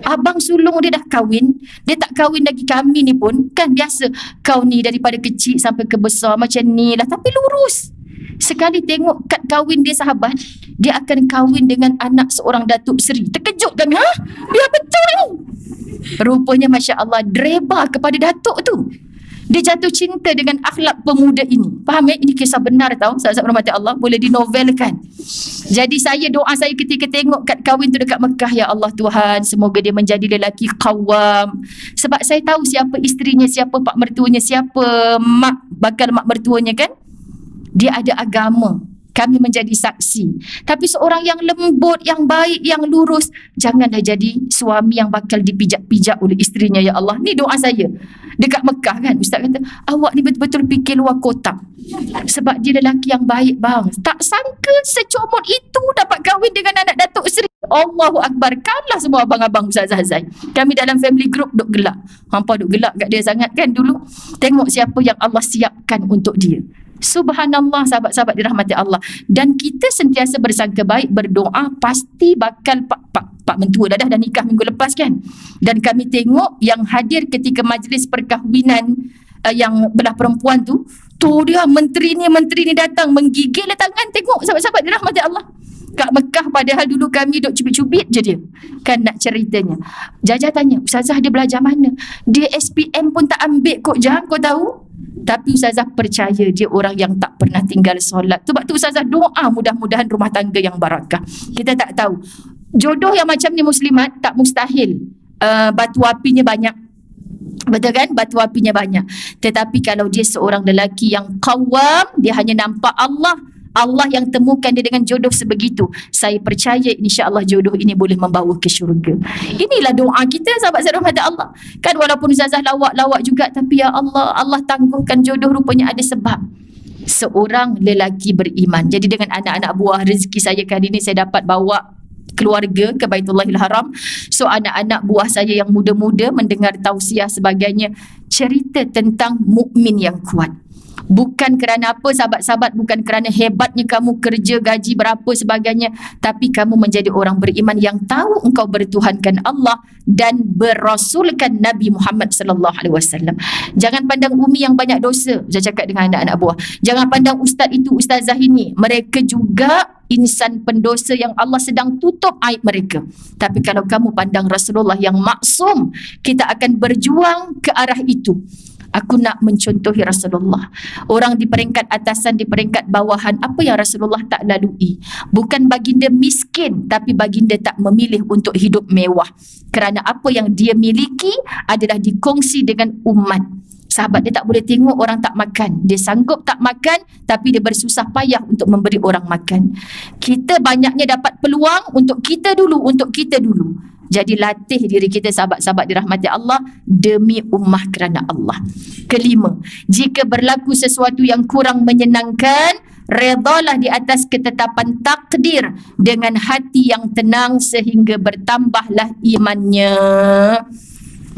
Abang sulung dia dah kahwin, dia tak kahwin lagi kami ni pun, kan biasa kau ni daripada kecil sampai ke besar macam ni lah, tapi lurus. Sekali tengok kad kahwin dia sahabat, dia akan kahwin dengan anak seorang Datuk Seri. Terkejut kami, biar betul ni. Rupanya Masya Allah, dreba kepada Datuk tu. Dia jatuh cinta dengan akhlak pemuda ini. Faham ya? Ini kisah benar tau. Sahabat-sahabat rahmati Allah, boleh dinovelkan. Jadi doa saya ketika tengok kad kahwin tu dekat Mekah, ya Allah Tuhan, semoga dia menjadi lelaki qawam. Sebab saya tahu siapa isterinya, siapa pak mertuanya, siapa bakal mak mertuanya kan. Dia ada agama. Kami menjadi saksi. Tapi seorang yang lembut, yang baik, yang lurus, janganlah jadi suami yang bakal dipijak-pijak oleh isterinya, ya Allah. Ni doa saya. Dekat Mekah kan, ustaz kata, awak ni betul-betul fikir luar kotak. Sebab dia lelaki yang baik bang. Tak sangka secomot itu dapat kahwin dengan anak Datuk Seri. Allahu Akbar. Kalah semua abang-abang Ustaz Zahzai. Kami dalam family group duk gelak. Hampa duk gelak kat dia sangat kan dulu. Tengok siapa yang Allah siapkan untuk dia. Subhanallah, sahabat-sahabat dirahmati Allah. Dan kita sentiasa bersangka baik, berdoa, pasti bakal pak mentua dah nikah minggu lepas kan. Dan kami tengok yang hadir ketika majlis perkahwinan yang belah perempuan tu dia menteri ni datang menggigil tangan. Tengok sahabat-sahabat dirahmati Allah. Kat Mekah padahal dulu kami duk cubit-cubit je dia. Kan nak ceritanya. Jaja tanya, ustazah dia belajar mana? Dia SPM pun tak ambil kok Jah, kau tahu? Tapi ustazah percaya dia orang yang tak pernah tinggal solat. Sebab tu ustazah doa mudah-mudahan rumah tangga yang barakah. Kita tak tahu. Jodoh yang macam ni muslimat tak mustahil. Batu apinya banyak. Betul kan? Batu apinya banyak. Tetapi kalau dia seorang lelaki yang qawam, dia hanya nampak Allah yang temukan dia dengan jodoh sebegitu. Saya percaya insya-Allah jodoh ini boleh membawa ke syurga. Inilah doa kita sahabat-sahabat rahmat Allah. Kan walaupun ustazah lawak-lawak juga, tapi ya Allah tangguhkan jodoh, rupanya ada sebab. Seorang lelaki beriman. Jadi dengan anak-anak buah, rezeki saya kali ini saya dapat bawa keluarga ke Baitullahil Haram. So anak-anak buah saya yang muda-muda mendengar tausiah sebagainya, cerita tentang mukmin yang kuat. Bukan kerana apa sahabat-sahabat, bukan kerana hebatnya kamu kerja, gaji berapa sebagainya, tapi kamu menjadi orang beriman yang tahu engkau bertuhankan Allah dan berasulkan Nabi Muhammad sallallahu alaihi wasallam. Jangan pandang Umi yang banyak dosa, saya cakap dengan anak-anak buah. Jangan pandang ustaz itu, ustazah ini, mereka juga insan pendosa yang Allah sedang tutup aib mereka. Tapi kalau kamu pandang Rasulullah yang maksum, kita akan berjuang ke arah itu. Aku nak mencontohi Rasulullah. Orang di peringkat atasan, di peringkat bawahan, apa yang Rasulullah tak lalui? Bukan baginda miskin, tapi baginda tak memilih untuk hidup mewah. Kerana apa yang dia miliki adalah dikongsi dengan umat. Sahabat dia tak boleh tengok orang tak makan. Dia sanggup tak makan, tapi dia bersusah payah untuk memberi orang makan. Kita banyaknya dapat peluang untuk kita dulu. Jadi latih diri kita sahabat-sahabat dirahmati Allah demi ummah kerana Allah. Kelima, jika berlaku sesuatu yang kurang menyenangkan, redalah di atas ketetapan takdir dengan hati yang tenang sehingga bertambahlah imannya.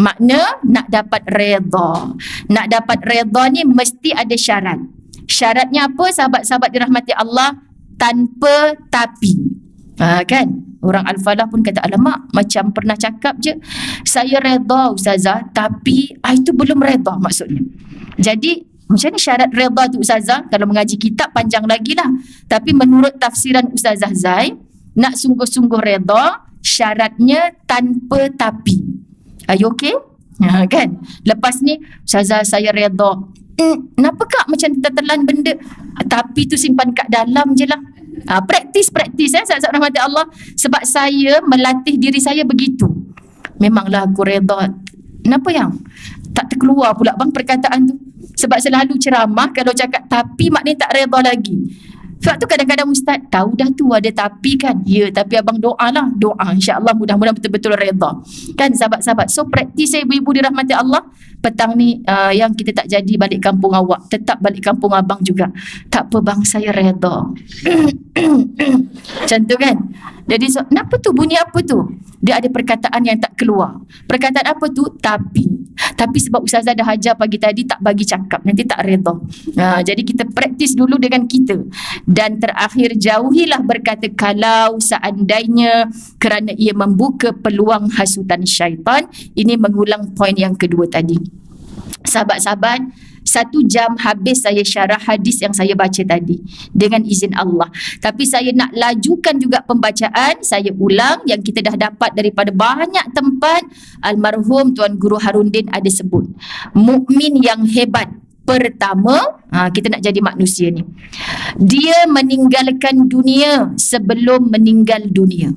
Makna nak dapat reda. Nak dapat reda ni mesti ada syarat. Syaratnya apa sahabat-sahabat dirahmati Allah? Tanpa tapi. Kan? Orang Al-Falah pun kata, alamak, macam pernah cakap je, saya reda ustazah, tapi itu belum reda maksudnya. Jadi macam ni syarat reda tu ustazah? Kalau mengaji kitab panjang lagi lah, tapi menurut tafsiran Ustazah Zai, nak sungguh-sungguh reda, syaratnya tanpa tapi. Are you okay? Kan? Lepas ni, ustazah saya reda. Kenapa kak macam tertelan benda? Tapi tu simpan kat dalam je lah. Praktis sahabat rahmati Allah. Sebab saya melatih diri saya begitu. Memanglah aku reda. Kenapa yang tak terkeluar pula bang perkataan tu? Sebab selalu ceramah kalau cakap tapi maknanya tak reda lagi. Sebab tu kadang-kadang ustaz tahu dah tu ada tapi kan. Ya, tapi abang doa lah. Doa insya-Allah mudah-mudahan betul-betul reda. Kan sahabat-sahabat. So praktis saya ibu-ibu dirahmati Allah. Petang ni yang kita tak jadi balik kampung awak, tetap balik kampung abang juga. Tak apa bang, saya reda. Macam tu kan. Jadi kenapa tu, bunyi apa tu? Dia ada perkataan yang tak keluar. Perkataan apa tu? Tapi sebab ustazah dah ajar pagi tadi, tak bagi cakap, nanti tak reda. Jadi kita praktis dulu dengan kita. Dan terakhir, jauhilah berkata kalau, seandainya, kerana ia membuka peluang hasutan syaitan. Ini mengulang poin yang kedua tadi. Sahabat-sahabat, 1 jam habis saya syarah hadis yang saya baca tadi dengan izin Allah. Tapi saya nak lajukan juga pembacaan. Saya ulang yang kita dah dapat daripada banyak tempat. Almarhum Tuan Guru Harundin ada sebut, mukmin yang hebat pertama, kita nak jadi manusia ni, dia meninggalkan dunia sebelum meninggal dunia.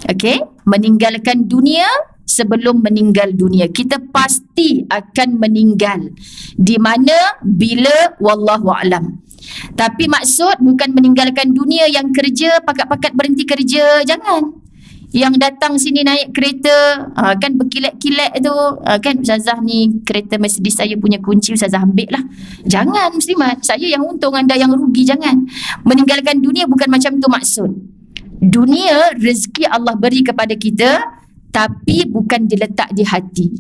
Okey, meninggalkan dunia sebelum meninggal dunia. Kita pasti akan meninggal. Di mana, bila, wallahu a'lam. Tapi maksud bukan meninggalkan dunia yang kerja, pakat-pakat berhenti kerja. Jangan. Yang datang sini naik kereta, kan berkilat-kilat tu, kan ustazah ni kereta Mercedes saya punya kunci, ustazah ambil lah. Jangan muslimat. Saya yang untung, anda yang rugi. Jangan. Meninggalkan dunia bukan macam tu maksud. Dunia, rezeki Allah beri kepada kita, tapi bukan diletak di hati.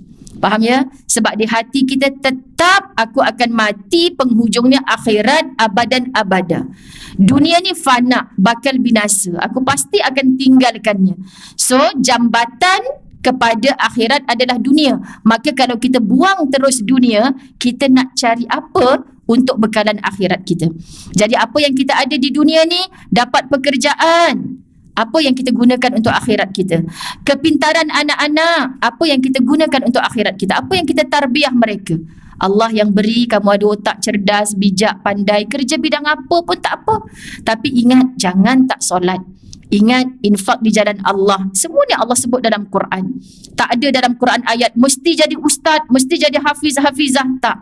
Faham ya? Sebab di hati kita tetap aku akan mati, penghujungnya akhirat abadan abada. Dunia ni fana, bakal binasa. Aku pasti akan tinggalkannya. So, jambatan kepada akhirat adalah dunia. Maka kalau kita buang terus dunia, kita nak cari apa untuk bekalan akhirat kita? Jadi apa yang kita ada di dunia ni, dapat pekerjaan, apa yang kita gunakan untuk akhirat kita? Kepintaran anak-anak, apa yang kita gunakan untuk akhirat kita? Apa yang kita tarbiyah mereka? Allah yang beri kamu ada otak cerdas, bijak, pandai, kerja bidang apa pun tak apa. Tapi ingat, jangan tak solat. Ingat, infak di jalan Allah. Semuanya Allah sebut dalam Quran. Tak ada dalam Quran ayat mesti jadi ustaz, mesti jadi hafiz-hafizah. Tak.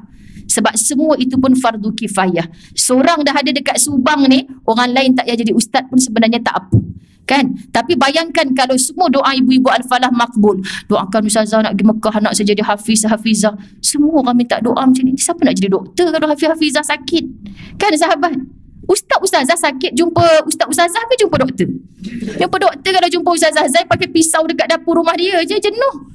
Sebab semua itu pun fardu kifayah. Seorang dah ada dekat Subang ni, orang lain tak payah jadi ustaz pun sebenarnya tak apa. Kan? Tapi bayangkan kalau semua doa ibu-ibu Al-Falah makbul. Doakan ustazah nak pergi Mekah, anak saya jadi hafiz-hafizah. Semua orang minta doa macam ni. Siapa nak jadi doktor kalau hafiz-hafizah sakit? Kan sahabat? Ustaz-ustazah sakit, jumpa ustaz-ustazah ke jumpa doktor? Jumpa doktor. Kalau jumpa ustazah Zai pakai pisau dekat dapur rumah dia je, jenuh.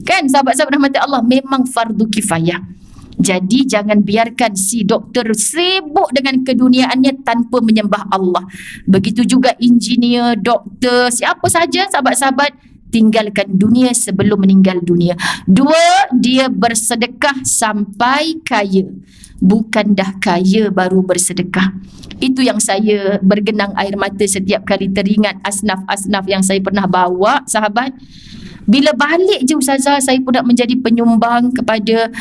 Kan sahabat-sahabat rahmati Allah, memang fardu kifayah. Jadi jangan biarkan si doktor sibuk dengan keduniaannya tanpa menyembah Allah. Begitu juga engineer, doktor, siapa saja sahabat-sahabat, tinggalkan dunia sebelum meninggal dunia. 2, dia bersedekah sampai kaya. Bukan dah kaya baru bersedekah. Itu yang saya bergenang air mata setiap kali teringat asnaf-asnaf yang saya pernah bawa, sahabat. Bila balik je ustazah, saya pun nak menjadi penyumbang kepada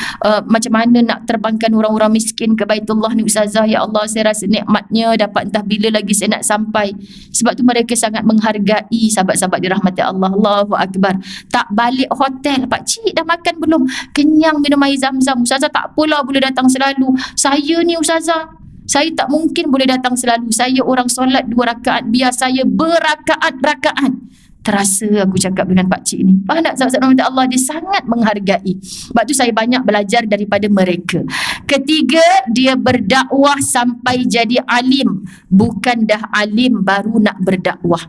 macam mana nak terbangkan orang-orang miskin ke Baitullah ni ustazah. Ya Allah, saya rasa nikmatnya dapat entah bila lagi saya nak sampai. Sebab tu mereka sangat menghargai sahabat-sahabat dirahmati Allah. Allahu Akbar. Tak balik hotel, pakcik dah makan belum? Kenyang minum air zam-zam. Ustazah tak apalah, boleh datang selalu. Saya ni ustazah, saya tak mungkin boleh datang selalu. Saya orang solat 2 rakaat, biar saya berakaat-rakaat. Terasa aku cakap dengan pakcik ni. Faham tak sahabat-sahabat Allah? Dia sangat menghargai. Sebab tu saya banyak belajar daripada mereka. 3, dia berdakwah sampai jadi alim. Bukan dah alim baru nak berdakwah.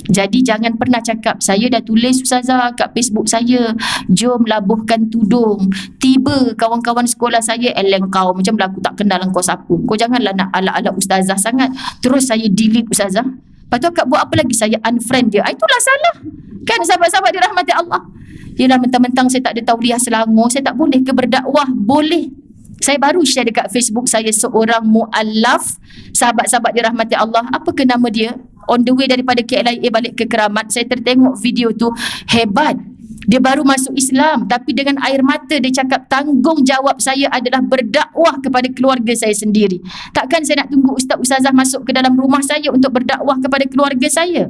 Jadi jangan pernah cakap, saya dah tulis ustazah kat Facebook saya, jom labuhkan tudung. Tiba kawan-kawan sekolah saya, kau macam lah aku tak kenal kau siapa. Kau janganlah nak ala-ala ustazah sangat. Terus saya delete ustazah. Lepas tu akak buat apa lagi? Saya unfriend dia. Itulah salah. Kan sahabat-sahabat dirahmati Allah. Yelah, mentang-mentang saya tak ada tauliah Selangor, saya tak boleh ke berdakwah? Boleh. Saya baru share dekat Facebook saya seorang mu'allaf, sahabat-sahabat dirahmati Allah. Apa ke nama dia? On the way daripada KLIA balik ke Keramat, saya tertengok video tu. Hebat. Dia baru masuk Islam, tapi dengan air mata dia cakap, tanggungjawab saya adalah berdakwah kepada keluarga saya sendiri. Takkan saya nak tunggu ustaz-ustazah masuk ke dalam rumah saya untuk berdakwah kepada keluarga saya?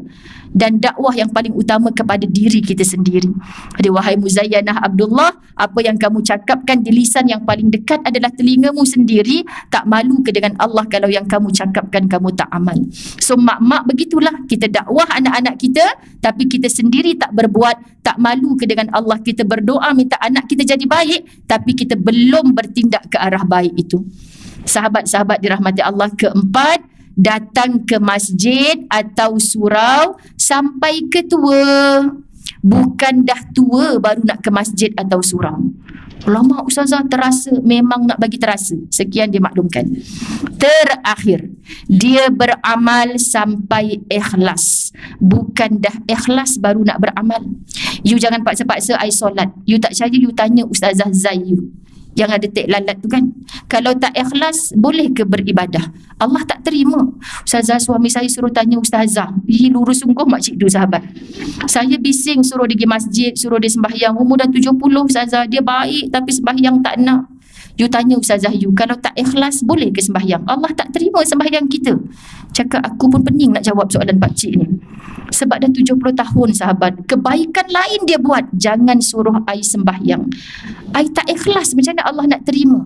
Dan dakwah yang paling utama kepada diri kita sendiri. Jadi wahai Muzayyanah Abdullah, apa yang kamu cakapkan di lisan yang paling dekat adalah telingamu sendiri. Tak malu ke dengan Allah kalau yang kamu cakapkan kamu tak amal? So mak-mak begitulah, kita dakwah anak-anak kita tapi kita sendiri tak berbuat. Tak malu ke dengan Allah? Kita berdoa minta anak kita jadi baik tapi kita belum bertindak ke arah baik itu. Sahabat-sahabat dirahmati Allah, keempat, datang ke masjid atau surau sampai ke tua. Bukan dah tua baru nak ke masjid atau surau. Lama ustazah terasa, memang nak bagi terasa. Sekian dia maklumkan. Terakhir, dia beramal sampai ikhlas. Bukan dah ikhlas baru nak beramal. You jangan paksa-paksa I solat. You tak percaya, you tanya Ustazah Zai you yang ada tek lalat tu kan. Kalau tak ikhlas, boleh ke beribadah? Allah tak terima. Ustazah, suami saya suruh tanya Ustazah. Lurus sungguh makcik tu sahabat. Saya bising suruh dia pergi masjid, suruh dia sembahyang. Umur dah 70 Ustazah, dia baik tapi sembahyang tak nak. You tanya Ustazah you, kalau tak ikhlas boleh ke sembahyang? Allah tak terima sembahyang kita. Cakap aku pun pening nak jawab soalan pakcik ni. Sebab dah 70 tahun sahabat, kebaikan lain dia buat. Jangan suruh I sembahyang. I tak ikhlas, macam mana Allah nak terima?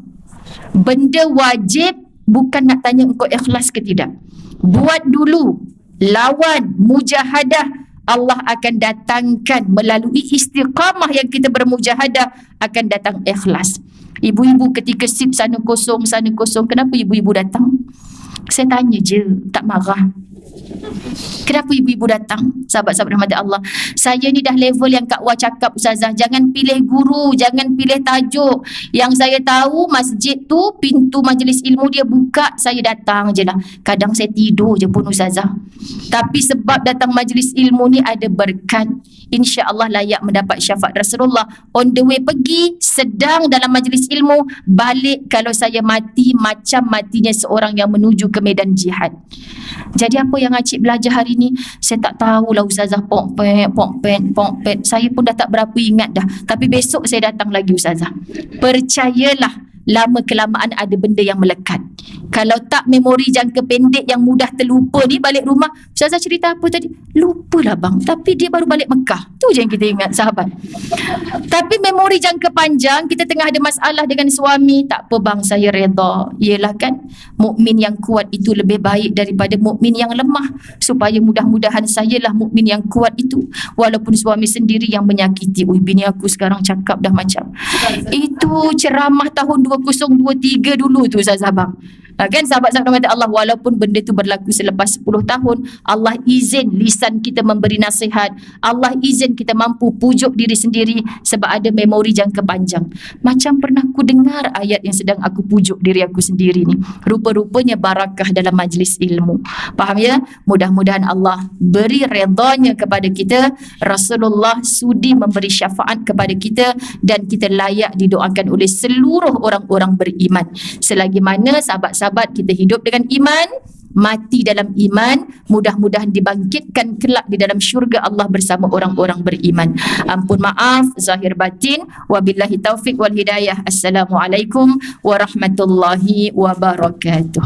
Benda wajib bukan nak tanya engkau ikhlas ke tidak. Buat dulu, lawan, mujahadah. Allah akan datangkan melalui istiqamah yang kita bermujahadah, akan datang ikhlas. Ibu-ibu ketika sip sana kosong, kenapa ibu-ibu datang? Saya tanya je, tak marah. Kenapa ibu-ibu datang? Sahabat-sahabat rahmat Allah, saya ni dah level yang Kak Wah cakap Ustazah, jangan pilih guru, jangan pilih tajuk. Yang saya tahu masjid tu pintu majlis ilmu dia buka, saya datang je lah. Kadang saya tidur je pun Ustazah. Tapi sebab datang majlis ilmu ni ada berkat, insya-Allah layak mendapat syafaat Rasulullah. On the way pergi, sedang dalam majlis ilmu, balik kalau saya mati macam matinya seorang yang menuju ke medan jihad. Jadi apa yang Acik belajar hari ni, saya tak tahulah Ustazah. Pokpet. Saya pun dah tak berapa ingat dah. Tapi besok saya datang lagi Ustazah. Percayalah, lama kelamaan ada benda yang melekat. Kalau tak memori jangka pendek yang mudah terlupa ni, balik rumah, Ustazah cerita apa tadi? Lupalah bang. Tapi dia baru balik Mekah. Tu je yang kita ingat sahabat. Tapi memori jangka panjang, kita tengah ada masalah dengan suami, tak apa bang, saya reda. Yelah kan, mukmin yang kuat itu lebih baik daripada mukmin yang lemah. Supaya mudah-mudahan sayalah mukmin yang kuat itu, walaupun suami sendiri yang menyakiti. Ui, bini aku sekarang cakap dah macam itu ceramah tahun 2023 dulu tu Ustazah bang. Kan sahabat-sahabat Allah, walaupun benda tu berlaku selepas 10 tahun, Allah izin lisan kita memberi nasihat, Allah izin kita mampu pujuk diri sendiri sebab ada memori jangka panjang. Macam pernah aku dengar ayat yang sedang aku pujuk diri aku sendiri ni, rupa-rupanya barakah dalam majlis ilmu. Faham ya? Mudah-mudahan Allah beri redanya kepada kita. Rasulullah sudi memberi syafaat kepada kita dan kita layak didoakan oleh seluruh orang-orang beriman. Selagi mana sahabat-sahabat kita hidup dengan iman, mati dalam iman, mudah-mudahan dibangkitkan kelak di dalam syurga Allah bersama orang-orang beriman. Ampun maaf zahir batin, wabillahi taufik wal hidayah. Assalamualaikum warahmatullahi wabarakatuh.